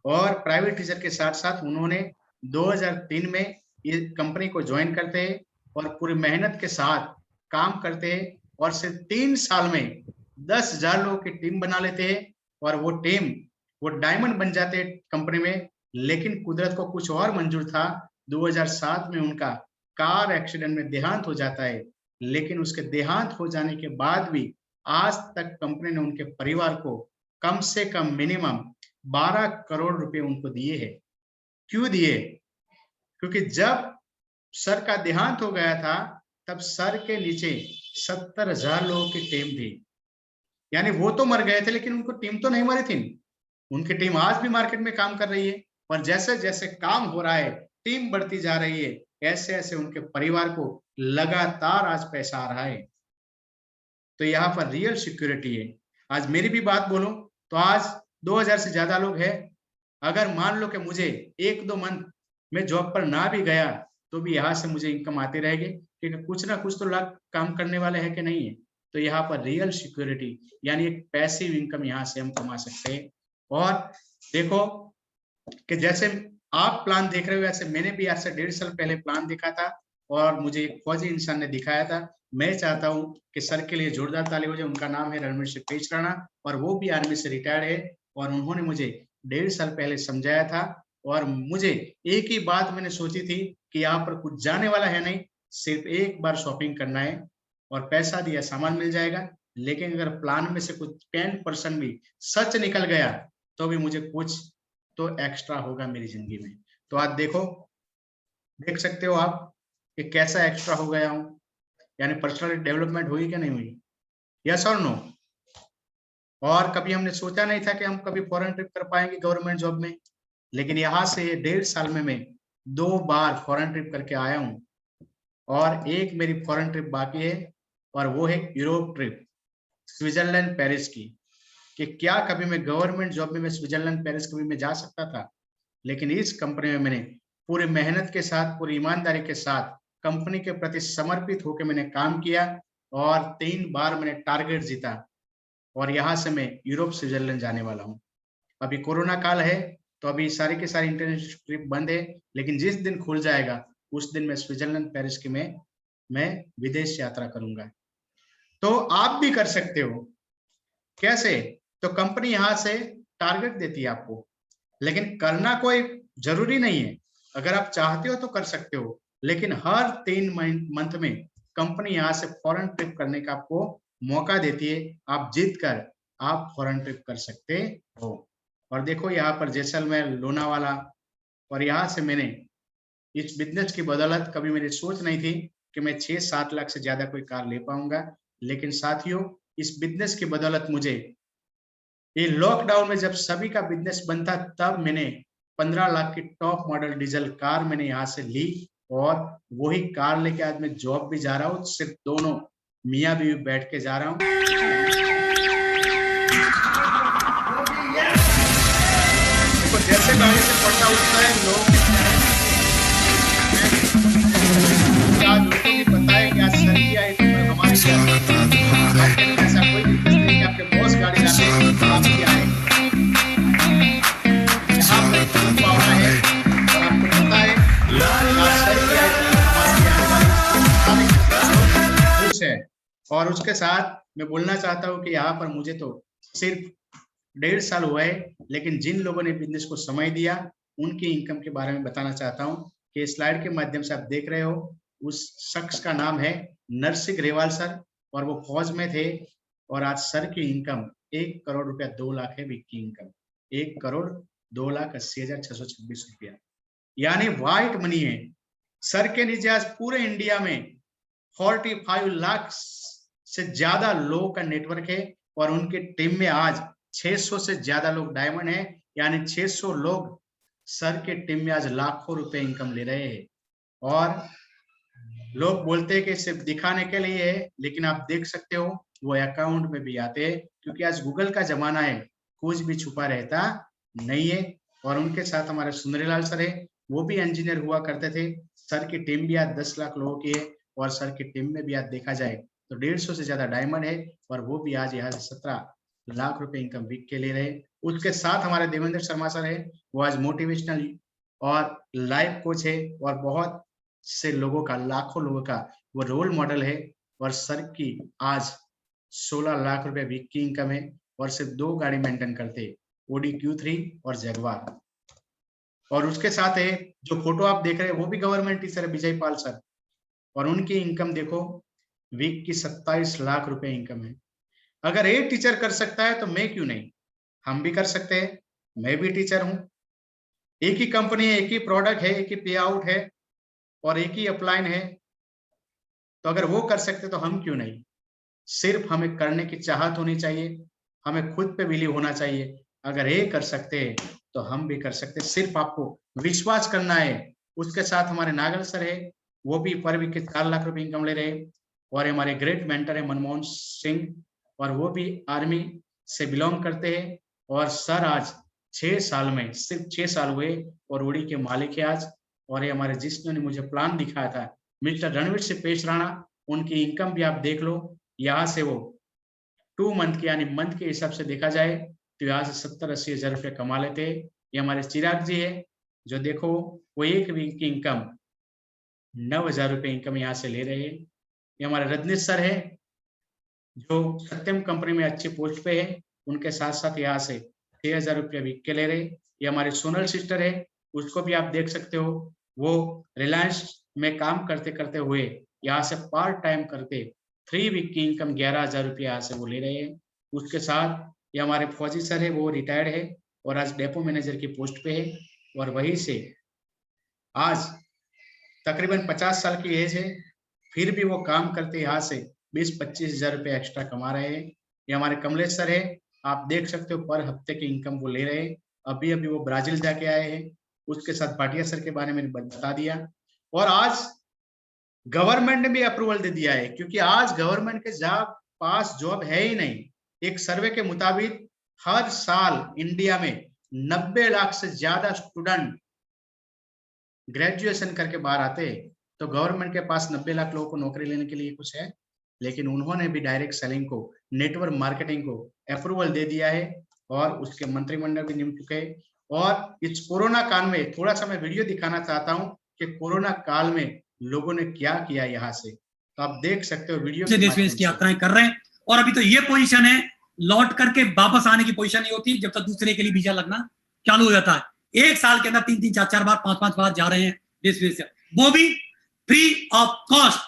और प्राइवेट टीचर के साथ साथ उन्होंने 2003 में ये कंपनी को ज्वाइन करते हैं और पूरी मेहनत के साथ काम करते हैं और सिर्फ 3 साल में 10,000 लोगों की टीम बना लेते हैं और वो टीम वो डायमंड बन जाते हैं कंपनी में। लेकिन कुदरत को कुछ और मंजूर था। 2007 में उनका कार एक्सीडेंट में देहांत हो जाता है, लेकिन उसके देहांत हो जाने के बाद भी आज तक कंपनी ने उनके परिवार को कम से कम मिनिमम 12 करोड़ रुपए उनको दिए हैं। क्यों दिए? क्योंकि जब सर का देहांत हो गया था तब सर के नीचे 70,000 लोगों की टीम थी। यानी वो तो मर गए थे लेकिन उनको टीम तो नहीं मरी थी। उनकी टीम आज भी मार्केट में काम कर रही है और जैसे जैसे काम हो रहा है, टीम बढ़ती जा रही है, ऐसे ऐसे उनके परिवार को लगातार आज पैसा आ रहा है। तो यहाँ पर रियल सिक्योरिटी है। आज मेरी भी बात बोलूं तो आज 2000 से ज्यादा लोग हैं। अगर मान लो कि मुझे 1-2 मंथ में जॉब पर ना भी गया तो भी यहाँ से मुझे इनकम आती रहेगी, क्योंकि कुछ ना कुछ तो लोग काम करने वाले हैं कि नहीं है। तो यहाँ पर रियल सिक्योरिटी यानी एक पैसिव इनकम यहाँ से हम कमा सकते हैं। और देखो कि जैसे आप प्लान देख रहे हो वैसे मैंने भी आज से 1.5 साल पहले प्लान देखा था और मुझे एक फौजी इंसान ने दिखाया था। मैं चाहता हूं कि सर के लिए जोरदार ताली हो जाए। उनका नाम है रणवीर सिंह पेश राणा और वो भी आर्मी से रिटायर्ड है और उन्होंने मुझे 1.5 साल पहले समझाया था। और मुझे एक ही बात मैंने सोची थी कि यहाँ पर कुछ जाने वाला है नहीं, सिर्फ एक बार शॉपिंग करना है और पैसा दिया सामान मिल जाएगा। लेकिन अगर प्लान में से कुछ 10% भी सच निकल गया तो भी मुझे कुछ तो एक्स्ट्रा होगा मेरी जिंदगी में। तो आज देखो, देख सकते हो आप कि कैसा एक्स्ट्रा हो गया हूँ, यानी पर्सनल डेवलपमेंट हुई क्या नहीं हुई? यस और नो? और कभी हमने सोचा नहीं था कि हम कभी फॉरेन ट्रिप कर पाएंगे गवर्नमेंट जॉब में, लेकिन यहाँ से 1.5 साल में मैं 2 बार फॉरेन ट्रिप करके आया हूँ और एक मेरी फॉरेन ट्रिप बाकी है और वो है यूरोप ट्रिप, स्विट्जरलैंड पेरिस की। कि क्या कभी मैं गवर्नमेंट जॉब में मैं स्विट्जरलैंड पेरिस कभी मैं जा सकता था, लेकिन इस कंपनी में मैंने पूरी मेहनत के साथ, पूरी ईमानदारी के साथ कंपनी के प्रति समर्पित होकर मैंने काम किया और 3 बार मैंने टारगेट जीता और यहाँ से मैं यूरोप स्विट्जरलैंड जाने वाला हूँ। अभी कोरोना काल है तो अभी सारी की सारी इंटरनेशनल ट्रिप बंद है, लेकिन जिस दिन खुल जाएगा उस दिन मैं स्विट्जरलैंड पेरिस की मैं विदेश यात्रा करूंगा। तो आप भी कर सकते हो। कैसे? तो कंपनी यहाँ से टारगेट देती है आपको, लेकिन करना कोई जरूरी नहीं है। अगर आप चाहते हो तो कर सकते हो, लेकिन हर 3 मंथ में कंपनी यहाँ से फॉरेन ट्रिप करने का आपको मौका देती है। आप जीत कर आप फॉरेन ट्रिप कर सकते हो। और देखो यहाँ पर जैसलमेर, लोनावाला, और यहाँ से मैंने इस बिजनेस की बदौलत कभी मेरी सोच नहीं थी कि मैं 6-7 लाख से ज्यादा कोई कार ले पाऊंगा, लेकिन साथियों इस बिजनेस की बदौलत मुझे ये लॉकडाउन में जब सभी का बिजनेस बंद था तब मैंने 15 लाख की टॉप मॉडल डीजल कार मैंने यहाँ से ली और वही कार लेके आज मैं जॉब भी जा रहा हूँ। सिर्फ दोनों मियाँ बीवी बैठ के जा रहा हूँ। तो जैसे गाड़ी से पड़ता उठता है लोग पता है क्या सर किया है हमारे ऐसा कोई दिक्कत नहीं कि आपके बॉस गाड़ी लाते हैं तो आप क्या है यहाँ पे पावना है और आपको पता है खुश है। और उसके साथ मैं बोलना चाहता हूँ कि यहाँ पर मुझे तो सिर्फ 1.5 साल हुआ है, लेकिन जिन लोगों ने बिजनेस को समय दिया उनकी इनकम के बारे में बताना चाहता हूँ कि स्लाइड के माध्यम से आप देख रहे हो। उस शख्स का नाम है नरसिंह ग्रेवाल सर और वो फौज में थे और आज सर की इनकम 1 करोड़ रुपया 2 लाख है। वीक की इनकम 1,02,80,626 रुपया, यानी व्हाइट मनी है। सर के नीचे आज पूरे इंडिया में 45 लाख से ज्यादा लोगों का नेटवर्क है और उनके टीम में आज 600 से ज्यादा लोग डायमंड है, यानी 600 लोग सर के टीम में आज लाखों रुपए इनकम ले रहे हैं। और लोग बोलते हैं कि सिर्फ दिखाने के लिए है, लेकिन आप देख सकते हो वो अकाउंट में भी आते हैं, क्योंकि आज गूगल का जमाना है, कुछ भी छुपा रहता नहीं है। और उनके साथ हमारे सुंदरीलाल सर है, वो भी इंजीनियर हुआ करते थे। सर की टीम भी आज 10 लाख लोगों की है और सर की टीम में भी आज देखा जाए तो 150 से ज्यादा डायमंड है और वो भी आज यहाँ से 17 लाख रुपए इनकम वीक के ले रहे। उसके साथ हमारे देवेंद्र शर्मा सर है, वो आज मोटिवेशनल और लाइफ कोच है और बहुत से लोगों का, लाखों लोगों का वो रोल मॉडल है। और सर की आज 16 लाख रुपए वीक की इनकम है और सिर्फ 2 गाड़ी मेंटेन करते, ओडी Q3 और जगवार। और उसके साथ है जो फोटो आप देख रहे हैं वो भी गवर्नमेंट टीचर है, विजय पाल सर, और उनकी इनकम देखो वीक की 27 लाख रुपए इनकम है। अगर एक टीचर कर सकता है तो मैं क्यों नहीं, हम भी कर सकते हैं। मैं भी टीचर हूं, एक ही कंपनी है, एक ही प्रोडक्ट है, एक ही पे आउट है और एक ही अपलाइन है, तो अगर वो कर सकते तो हम क्यों नहीं। सिर्फ हमें करने की चाहत होनी चाहिए, हमें खुद पे बिलीव होना चाहिए। अगर ये कर सकते हैं तो हम भी कर सकते हैं, सिर्फ आपको विश्वास करना है। उसके साथ हमारे नागल सर है, वो भी पर वीक के 4 लाख रुपए इनकम ले रहे हैं। और हमारे ग्रेट मेंटर है मनमोहन सिंह, और वो भी आर्मी से बिलोंग करते हैं। और सर आज 6 साल में, सिर्फ 6 साल हुए और ओडी के मालिक है आज। और ये हमारे जिसने मुझे प्लान दिखाया था मिस्टर रणवीर सिंह पेश राणा, उनकी इनकम भी आप देख लो। यहाँ से वो 2 मंथ की, यानी मंथ के हिसाब से देखा जाए तो यहाँ से 70-80 हजार रुपये कमा लेते हैं। ये हमारे चिराग जी है, जो देखो वो 1 वीक की इनकम 9,000 रुपये इनकम यहाँ से ले रहे हैं। ये हमारे रजनीश सर है, जो सत्यम कंपनी में अच्छी पोस्ट पे है, उनके साथ साथ यहाँ से 6,000 रुपये वीक के ले रहे। ये हमारे सोनल सिस्टर है, उसको भी आप देख सकते हो, वो रिलायंस में काम करते करते हुए यहाँ से पार्ट टाइम करते 3 वीक की इनकम 11,000 रुपये यहाँ से वो ले रहे हैं। उसके साथ ये हमारे फौजी सर है, वो रिटायर्ड है और आज डेपो मैनेजर की पोस्ट पे है। और वहीं से आज तकरीबन 50 साल की एज है, फिर भी वो काम करते यहाँ से 20-25 हजार रुपये एक्स्ट्रा कमा रहे हैं। ये हमारे कमलेश सर है, आप देख सकते हो पर हफ्ते की इनकम वो ले रहे हैं। अभी अभी वो ब्राजील जाके आए हैं। उसके साथ भाटिया सर के बारे में बता दिया। और आज गवर्नमेंट ने भी अप्रूवल दे दिया है, क्योंकि आज गवर्नमेंट के पास जॉब है ही नहीं। एक सर्वे के मुताबिक हर साल इंडिया में 90 लाख से ज्यादा स्टूडेंट ग्रेजुएशन करके बाहर आते, तो गवर्नमेंट के पास 90 लाख लोगों को नौकरी लेने के लिए कुछ है? लेकिन उन्होंने भी डायरेक्ट सेलिंग को, नेटवर्क मार्केटिंग को अप्रूवल दे दिया है और उसके मंत्रिमंडल भी नियुक्त चुके हैं। और इस कोरोना काल में थोड़ा सा मैं वीडियो दिखाना चाहता हूं कि कोरोना काल में लोगों ने क्या किया यहाँ से, तो आप देख सकते हो वीडियो से देश विदेश की यात्राएं कर रहे हैं। और अभी तो ये पोजीशन है, लौट करके वापस आने की पोजीशन नहीं होती जब तक दूसरे के लिए वीजा लगना चालू हो जाता है। एक साल के अंदर 3-3, 4-4 बार, 5-5 बार जा रहे हैं देश विदेश से, वो भी फ्री ऑफ कॉस्ट,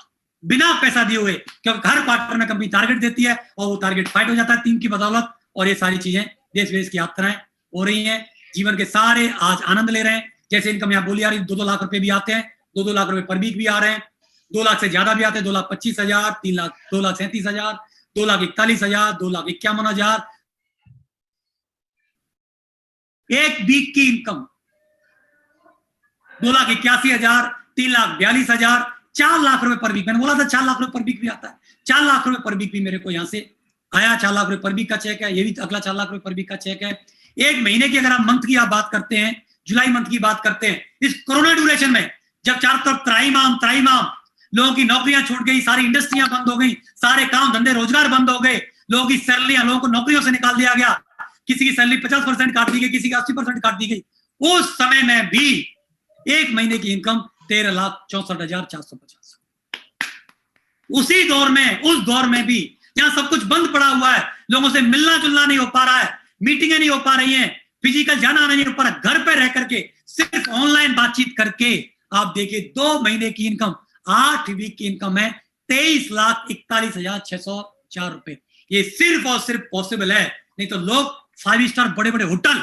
बिना पैसा दिए हुए, क्योंकि हर क्वार्टर में कंपनी टारगेट देती है और वो टारगेट फाइट हो जाता है टीम की बदौलत। और ये सारी चीजें देश विदेश की यात्राएं हो रही हैं, जीवन के सारे आज आनंद ले रहे हैं। जैसे इनकम यहाँ बोली आ रही, 2-2 लाख रुपए भी आते हैं, 2-2 लाख रुपए पर वीक भी आ रहे हैं, 2 लाख से ज्यादा भी आते हैं, 2,25,000, 3 लाख, 2,37,000, 2,41,000, 2,51,000। एक वीक की इनकम 2,81,000, 3,42,000, 4 लाख रुपए पर वीक। मैंने बोला था 4 लाख रुपए पर वीक भी आता है, 4 लाख रुपए पर वीक भी मेरे को यहाँ से आया। 4 लाख रुपए पर वीक का चेक है, ये भी अगला 4 लाख रुपए पर वीक का चेक है। एक महीने की अगर आप मंथ की आप बात करते हैं, जुलाई मंथ की बात करते हैं, इस कोरोना ड्यूरेशन में जब चारों तरफ त्राईमाम लोगों की नौकरियां छूट गई, सारी इंडस्ट्रियां बंद हो गई, सारे काम धंधे रोजगार बंद हो गए, लोगों की सैलरियां, लोगों को नौकरियों से निकाल दिया गया, किसी की सैलरी 50% काट दी गई, किसी की 80% काट दी गई, उस समय में भी एक महीने की इनकम 13,64,450। उसी दौर में, उस दौर में भी जहां सब कुछ बंद पड़ा हुआ है, लोगों से मिलना जुलना नहीं हो पा रहा है, मीटिंगें नहीं हो पा रही हैं, फिजिकल जाना आना नहीं हो पा रहा, घर पे रह करके सिर्फ ऑनलाइन बातचीत करके आप देखिए 2 महीने की इनकम, 8 वीक की इनकम है 23,41,604 रुपए। ये सिर्फ और सिर्फ पॉसिबल है, नहीं तो लोग 5 स्टार बड़े बड़े होटल,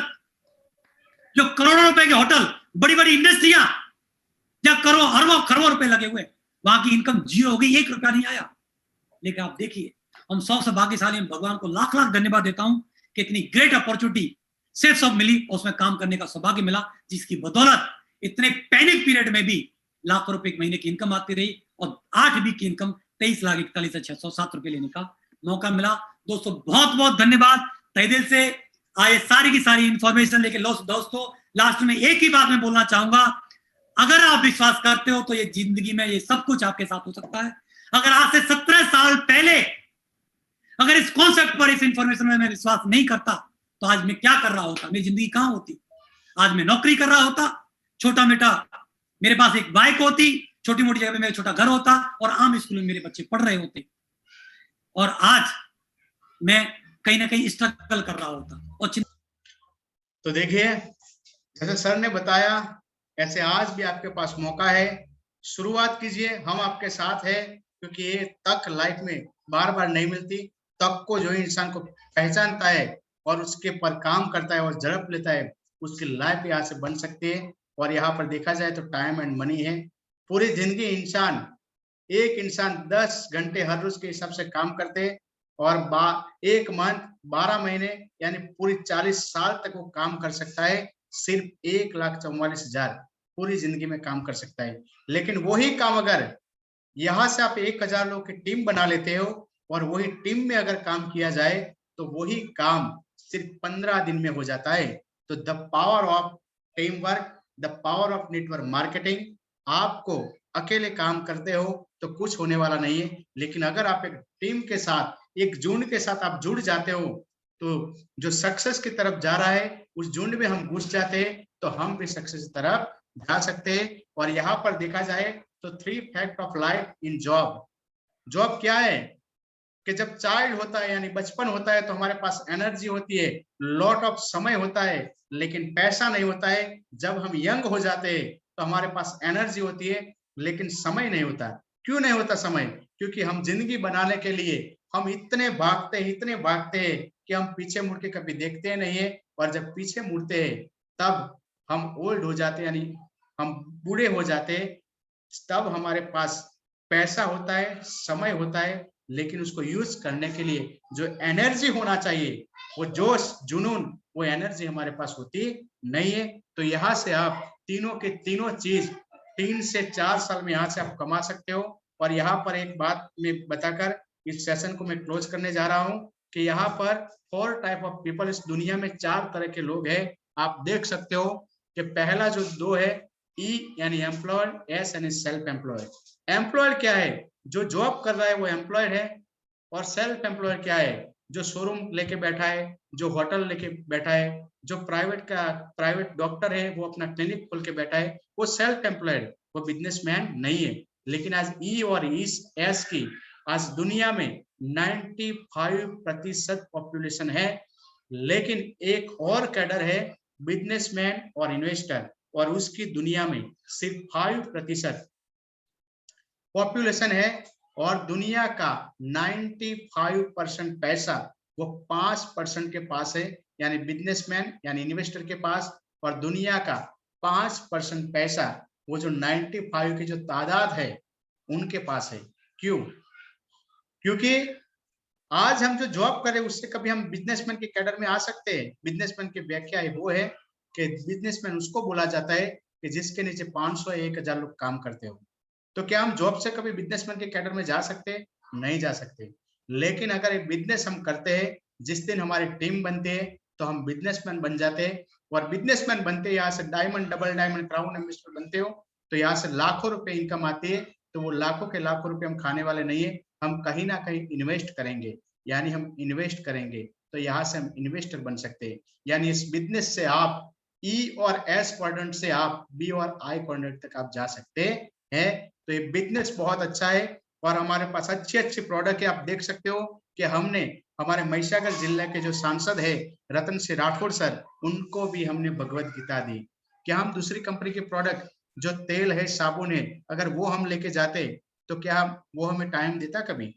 जो करोड़ों रुपए के होटल, बड़ी बड़ी इंडस्ट्रियां जहां करोड़ों अरबों खरबों रुपए लगे हुए, वहां की इनकम 0 हो गई, 1 रुपया नहीं आया। लेकिन आप देखिए, हम 100 से भाग्यशाली, भगवान को लाख लाख धन्यवाद देता हूं कि इतनी ग्रेट अपॉर्चुनिटी सिर्फ सब मिली और उसमें काम करने का सौभाग्य मिला, जिसकी बदौलत इतने पैनिक पीरियड में भी लाखों रुपए एक महीने की इनकम आती रही और 8 वीक की इनकम 23,41,607 रुपए लेने का मौका मिला। दोस्तों बहुत बहुत धन्यवाद, तहे दिल से आए सारी की सारी इंफॉर्मेशन लेके। दोस्तों लास्ट में एक ही बात मैं बोलना चाहूंगा, अगर आप विश्वास करते हो तो ये जिंदगी में ये सब कुछ आपके साथ हो सकता है। अगर आज से 17 साल पहले अगर इस कॉन्सेप्ट पर, इस इंफॉर्मेशन में मैं विश्वास नहीं करता, तो आज मैं क्या कर रहा होता, मेरी जिंदगी कहां होती? आज मैं नौकरी कर रहा होता, छोटा मोटा मेरे पास एक बाइक होती, छोटी मोटी जगह में मेरा छोटा घर होता और आम स्कूल में मेरे बच्चे पढ़ रहे होते, और आज मैं कहीं ना कहीं स्ट्रगल कर रहा होता। और तो देखिए, जैसे सर ने बताया, ऐसे आज भी आपके पास मौका है, शुरुआत कीजिए, हम आपके साथ है, क्योंकि ये तक लाइफ में बार बार नहीं मिलती। तक को जो इंसान को पहचानता है और उसके पर काम करता है और झड़प लेता है, उसकी लाइफ यहाँ से बन सकती है। और यहाँ पर देखा जाए तो टाइम एंड मनी है। पूरी जिंदगी एक इंसान 10 घंटे हर रोज के हिसाब से काम करते हैं और 1 मंथ 12 महीने यानी पूरी 40 साल तक वो काम कर सकता है, सिर्फ 1,44,000 पूरी जिंदगी में काम कर सकता है। लेकिन वही काम अगर यहाँ से आप 1,000 लोगों की टीम बना लेते हो और वही टीम में अगर काम किया जाए तो वही काम सिर्फ 15 दिन में हो जाता है। तो the power of team work, the power of network marketing, आपको अकेले काम करते हो तो कुछ होने वाला नहीं है, लेकिन अगर आप एक टीम के साथ, एक झुंड के साथ आप जुड़ जाते हो, तो जो सक्सेस की तरफ जा रहा है उस झुंड में हम घुस जाते हैं, तो हम भी सक्सेस की तरफ जा सकते हैं। और यहाँ पर देखा जाए तो 3 fact of life in job. Job क्या है कि जब चाइल्ड होता है यानी बचपन होता है तो हमारे पास एनर्जी होती है, लॉट ऑफ समय होता है, लेकिन पैसा नहीं होता है। जब हम यंग हो जाते हैं तो हमारे पास एनर्जी होती है लेकिन समय नहीं होता। क्यों नहीं होता समय? क्योंकि हम जिंदगी बनाने के लिए हम इतने भागते हैं कि हम पीछे मुड़ के कभी देखते नहीं है, और जब पीछे मुड़ते हैं तब हम ओल्ड हो जाते हैं, यानी हम बूढ़े हो जाते हैं। तब हमारे पास पैसा होता है, समय होता है, लेकिन उसको यूज करने के लिए जो एनर्जी होना चाहिए, वो जोश जुनून, वो एनर्जी हमारे पास होती नहीं है। तो यहाँ से आप तीनों के तीनों चीज 3 से 4 साल में यहाँ से आप कमा सकते हो। और यहाँ पर एक बात मैं बताकर इस सेशन को मैं क्लोज करने जा रहा हूँ कि यहाँ पर 4 टाइप ऑफ पीपल, इस दुनिया में 4 तरह के लोग हैं। आप देख सकते हो कि पहला जो 2 है, ई यानी एम्प्लॉयड, एस यानी सेल्फ एम्प्लॉयड। एम्प्लॉयड क्या है? जो जॉब कर रहा है वो एम्प्लॉयड है। और सेल्फ एम्प्लॉयड क्या है? जो शोरूम लेके बैठा है, जो होटल लेके बैठा है, जो प्राइवेट डॉक्टर है, वो अपना क्लिनिक खोल के बैठा है, वो सेल्फ एम्प्लॉयड, वो बिजनेसमैन नहीं है। लेकिन आज ई और एस की आज दुनिया में 95% पॉपुलेशन है। लेकिन एक और कैडर है बिजनेसमैन और इन्वेस्टर, और उसकी दुनिया में सिर्फ 5% पॉपुलेशन है। और दुनिया का 95% पैसा वो 5% के पास है, यानी बिजनेसमैन यानी इन्वेस्टर के पास। और दुनिया का 5% पैसा वो जो 95 की जो तादाद है उनके पास है। क्यों? क्योंकि आज हम जो जॉब करें उससे कभी हम बिजनेसमैन के कैडर में आ सकते हैं। बिजनेसमैन की व्याख्या वो है कि बिजनेसमैन उसको बोला जाता है कि जिसके नीचे 500 या 1000 लोग काम करते हो। तो क्या हम जॉब से कभी बिजनेसमैन के कैडर में जा सकते हैं? नहीं जा सकते। लेकिन अगर एक बिजनेस हम करते हैं, जिस दिन हमारी टीम बनती है तो हम बिजनेसमैन बन जाते हैं। और बिजनेसमैन बनते यहाँ से diamond, double diamond, crown investor बनते हो तो यहाँ से लाखों रुपए इनकम आती है। तो वो लाखों के लाखों रुपए हम खाने वाले नहीं है, हम कहीं ना कहीं इन्वेस्ट करेंगे। यानी हम इन्वेस्ट करेंगे तो यहाँ से हम इन्वेस्टर बन सकते हैं। यानी इस बिजनेस से आप ई और एस क्वाड्रेंट से आप बी और आई क्वाड्रेंट तक आप जा सकते हैं। तो ये बिजनेस बहुत अच्छा है और हमारे पास अच्छी अच्छी प्रोडक्ट है। आप देख सकते हो कि हमने हमारे महिसागर जिले के जो सांसद है रतन सिंह राठौड़ सर, उनको भी हमने भगवत गीता दी कि हम दूसरी कंपनी के प्रोडक्ट जो तेल है, साबुन है, अगर वो हम लेके जाते तो क्या वो हमें टाइम देता कभी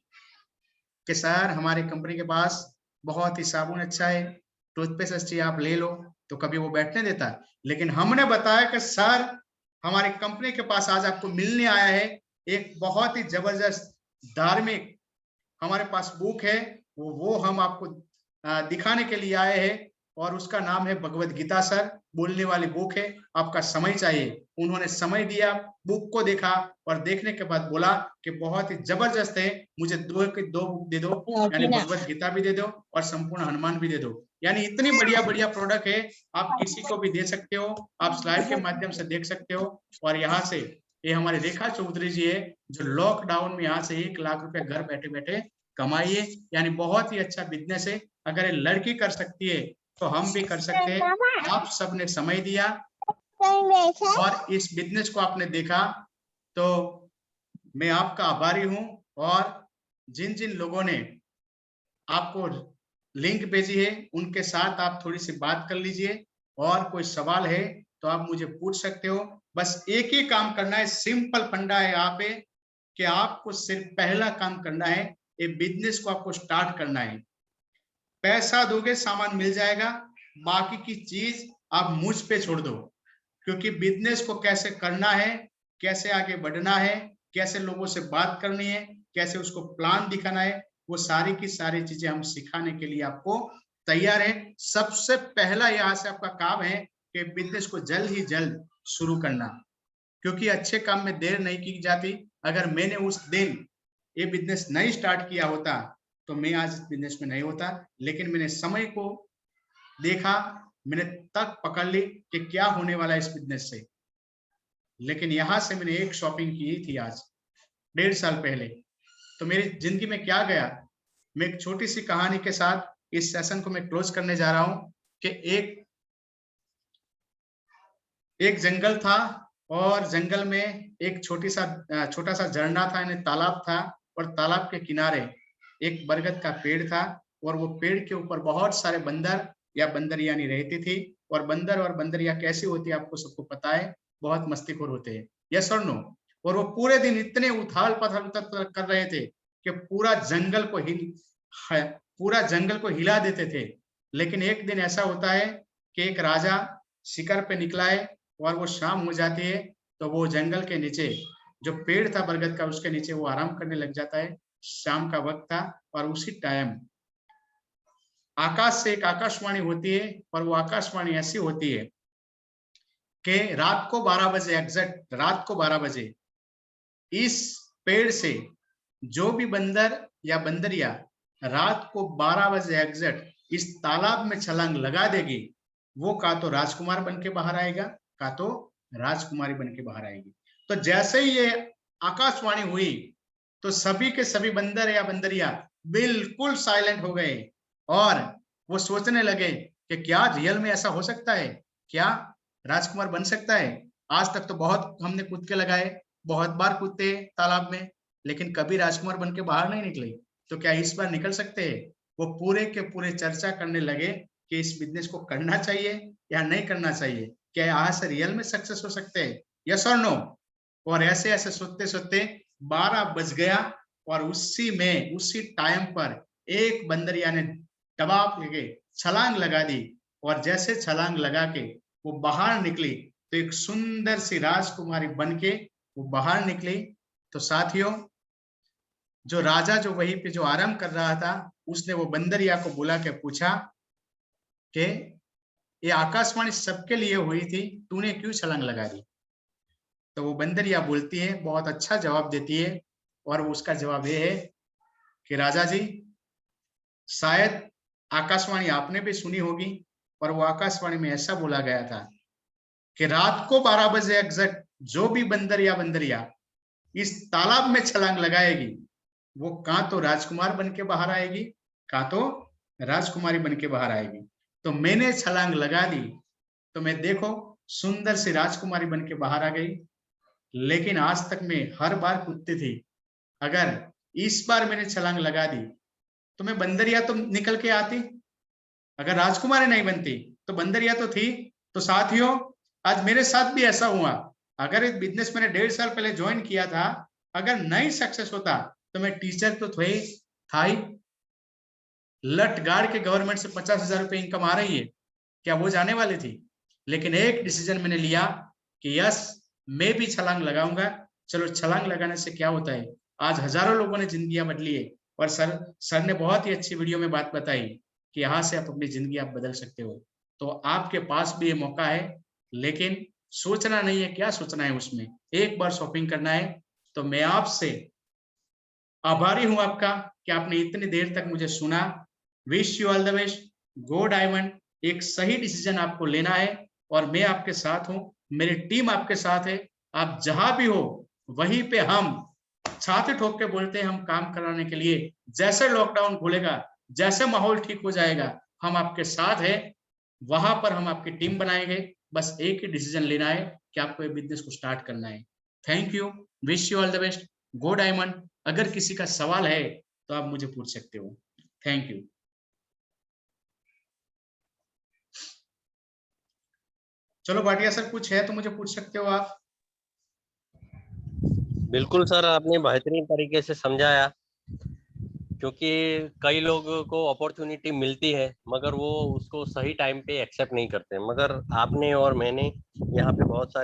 कि सर हमारी कंपनी के पास बहुत ही साबुन अच्छा है, टूथपेस्ट अच्छी है, आप ले लो, तो कभी वो बैठने देता। लेकिन हमने बताया कि सर हमारी कंपनी के पास आज आपको मिलने आया है एक बहुत ही जबरदस्त धार्मिक हमारे पास बुक है, वो हम आपको दिखाने के लिए आए हैं और उसका नाम है भगवत गीता। सर बोलने वाली बुक है, आपका समय चाहिए। उन्होंने समय दिया, बुक को देखा और देखने के बाद बोला कि बहुत ही जबरदस्त है, मुझे 2 बुक दे दो, यानी भगवत गीता भी दे दो और संपूर्ण हनुमान भी दे दो। यानी इतनी बढ़िया बढ़िया प्रोडक्ट है, आप किसी को भी दे सकते हो। आप स्लाइड के माध्यम से देख सकते हो। और यहाँ से ये हमारे रेखा चौधरी जी है जो लॉकडाउन में यहाँ से 1 लाख रुपए घर बैठे बैठे कमाइए। यानी बहुत ही अच्छा बिजनेस है। अगर ये लड़की कर सकती है तो हम भी कर सकते हैं। आप सबने समय दिया और इस बिजनेस को आपने देखा तो मैं आपका आभारी हूं। और जिन जिन लोगों ने आपको लिंक भेजी है उनके साथ आप थोड़ी सी बात कर लीजिए। और कोई सवाल है तो आप मुझे पूछ सकते हो। बस एक ही काम करना है, सिंपल फंडा है यहाँ पे कि आपको सिर्फ पहला काम करना है, ये बिजनेस को आपको स्टार्ट करना है। पैसा दोगे सामान मिल जाएगा, बाकी की चीज आप मुझ पे छोड़ दो। क्योंकि बिजनेस को कैसे करना है, कैसे आगे बढ़ना है, कैसे लोगों से बात करनी है, कैसे उसको प्लान दिखाना है, वो सारी की सारी चीजें हम सिखाने के लिए आपको तैयार है। सबसे पहला यहाँ से आपका काम है कि बिजनेस को जल्द ही जल्द शुरू करना, क्योंकि अच्छे काम में देर नहीं की जाती। अगर मैंने उस दिन ये बिजनेस नहीं स्टार्ट किया होता तो मैं आज इस बिजनेस में नहीं होता। लेकिन मैंने समय को देखा, मैंने तक पकड़ ली कि क्या होने वाला है इस बिजनेस से। लेकिन यहां से मैंने एक शॉपिंग की थी आज 1.5 साल पहले, तो मेरी जिंदगी में क्या गया। मैं एक छोटी सी कहानी के साथ इस सेशन को मैं क्लोज करने जा रहा हूं कि एक जंगल था और जंगल में एक छोटा सा झरना था, यानी तालाब था। और तालाब के किनारे एक बरगद का पेड़ था और वो पेड़ के ऊपर बहुत सारे बंदर या बंदरियानी रहती थी। और बंदर और बंदरिया कैसी होती है आपको सबको पता है, बहुत मस्तीखोर होते हैं, यस और नो। और वो पूरे दिन इतने उथल पुथल कर रहे थे कि पूरा जंगल को हिला देते थे। लेकिन एक दिन ऐसा होता है कि एक राजा शिकार पे निकला है और वो शाम हो जाती है तो वो जंगल के नीचे जो पेड़ था बरगद का उसके नीचे वो आराम करने लग जाता है। शाम का वक्त था और उसी टाइम आकाश से एक आकाशवाणी होती है और वो आकाशवाणी ऐसी होती है कि रात को 12 बजे, एग्जैक्ट रात को 12 बजे इस पेड़ से जो भी बंदर या बंदरिया रात को 12 बजे एग्जैक्ट इस तालाब में छलांग लगा देगी, वो का तो राजकुमार बन के बाहर आएगा, का तो राजकुमारी बन के बाहर आएगी। तो जैसे ही ये आकाशवाणी हुई तो सभी के सभी बंदर या बंदरिया बिल्कुल साइलेंट हो गए और वो सोचने लगे कि क्या रियल में ऐसा हो सकता है, क्या राजकुमार बन सकता है। आज तक तो बहुत हमने कूद के लगाए, बहुत बार कूदते तालाब में, लेकिन कभी राजकुमार बन के बाहर नहीं निकले, तो क्या इस बार निकल सकते हैं। वो पूरे के पूरे चर्चा करने लगे कि इस बिजनेस को करना चाहिए या नहीं करना चाहिए, क्या यहाँ से रियल में सक्सेस हो सकते हैं, यस और नो। और ऐसे ऐसे सोचते सोचते 12 बज गया और उसी टाइम पर एक बंदरिया ने दबाव लेके छलांग लगा दी और जैसे छलांग लगा के वो बाहर निकली तो एक सुंदर सी राजकुमारी बन के वो बाहर निकली। तो साथियों, जो राजा जो वहीं पे जो आराम कर रहा था, उसने वो बंदरिया को बुला के पूछा कि ये आकाशवाणी सबके लिए हुई थी, तूने क्यों छलांग लगा दी। तो वो बंदरिया बोलती है, बहुत अच्छा जवाब देती है, और वो उसका जवाब ये है कि राजा जी, शायद आकाशवाणी आपने भी सुनी होगी, और वो आकाशवाणी में ऐसा बोला गया था कि रात को 12 बजे एग्जैक्ट जो भी बंदर या बंदरिया इस तालाब में छलांग लगाएगी, वो का तो राजकुमार बन के बाहर आएगी, का तो राजकुमारी बन के बाहर आएगी। तो मैंने छलांग लगा दी, तो मैं देखो सुंदर सी राजकुमारी बन के बाहर आ गई। लेकिन आज तक मैं हर बार कूदती थी, अगर इस बार मैंने छलांग लगा दी तो मैं बंदरिया तो निकल के आती, अगर राजकुमारी नहीं बनती तो बंदरिया तो थी। तो साथियों, आज मेरे साथ भी ऐसा हुआ। अगर इस बिजनेस मैंने 1.5 साल पहले ज्वाइन किया था, अगर नहीं सक्सेस होता तो मैं टीचर तो था ही, लट गाड़ के गवर्नमेंट से 50,000 रुपए इनकम आ रही है, क्या वो जाने वाली थी। लेकिन एक डिसीजन मैंने लिया कि यस, मैं भी छलांग लगाऊंगा। चलो, छलांग लगाने से क्या होता है, आज हजारों लोगों ने जिंदगियां बदली है। और सर ने बहुत ही अच्छी वीडियो में बात बताई कि यहाँ से आप अपनी जिंदगी आप बदल सकते हो। तो आपके पास भी ये मौका है, लेकिन सोचना नहीं है, क्या सोचना है उसमें, एक बार शॉपिंग करना है। तो मैं आपसे आभारी हूं आपका कि आपने इतनी देर तक मुझे सुना। Wish you all the best, go diamond. एक सही डिसीजन आपको लेना है और मैं आपके साथ हूं, मेरी टीम आपके साथ है। आप जहां भी हो वहीं पे हम छाती ठोक के बोलते हैं, हम काम कराने के लिए। जैसे लॉकडाउन खुलेगा, जैसे माहौल ठीक हो जाएगा, हम आपके साथ है, वहां पर हम आपकी टीम बनाएंगे। बस एक ही डिसीजन लेना है कि आपको ये बिजनेस को स्टार्ट करना है। Thank you, wish you all the best, go diamond. अगर किसी का सवाल है तो आप मुझे पूछ सकते हो। Thank you. चलो भाटिया सर, कुछ है तो मुझे पूछ सकते हो आप। बिल्कुल सर, आपने बेहतरीन तरीके से समझाया, क्योंकि कई लोगों को अपॉर्चुनिटी मिलती है मगर वो उसको सही टाइम पे एक्सेप्ट नहीं करते, मगर आपने और मैंने यहाँ पे बहुत सारे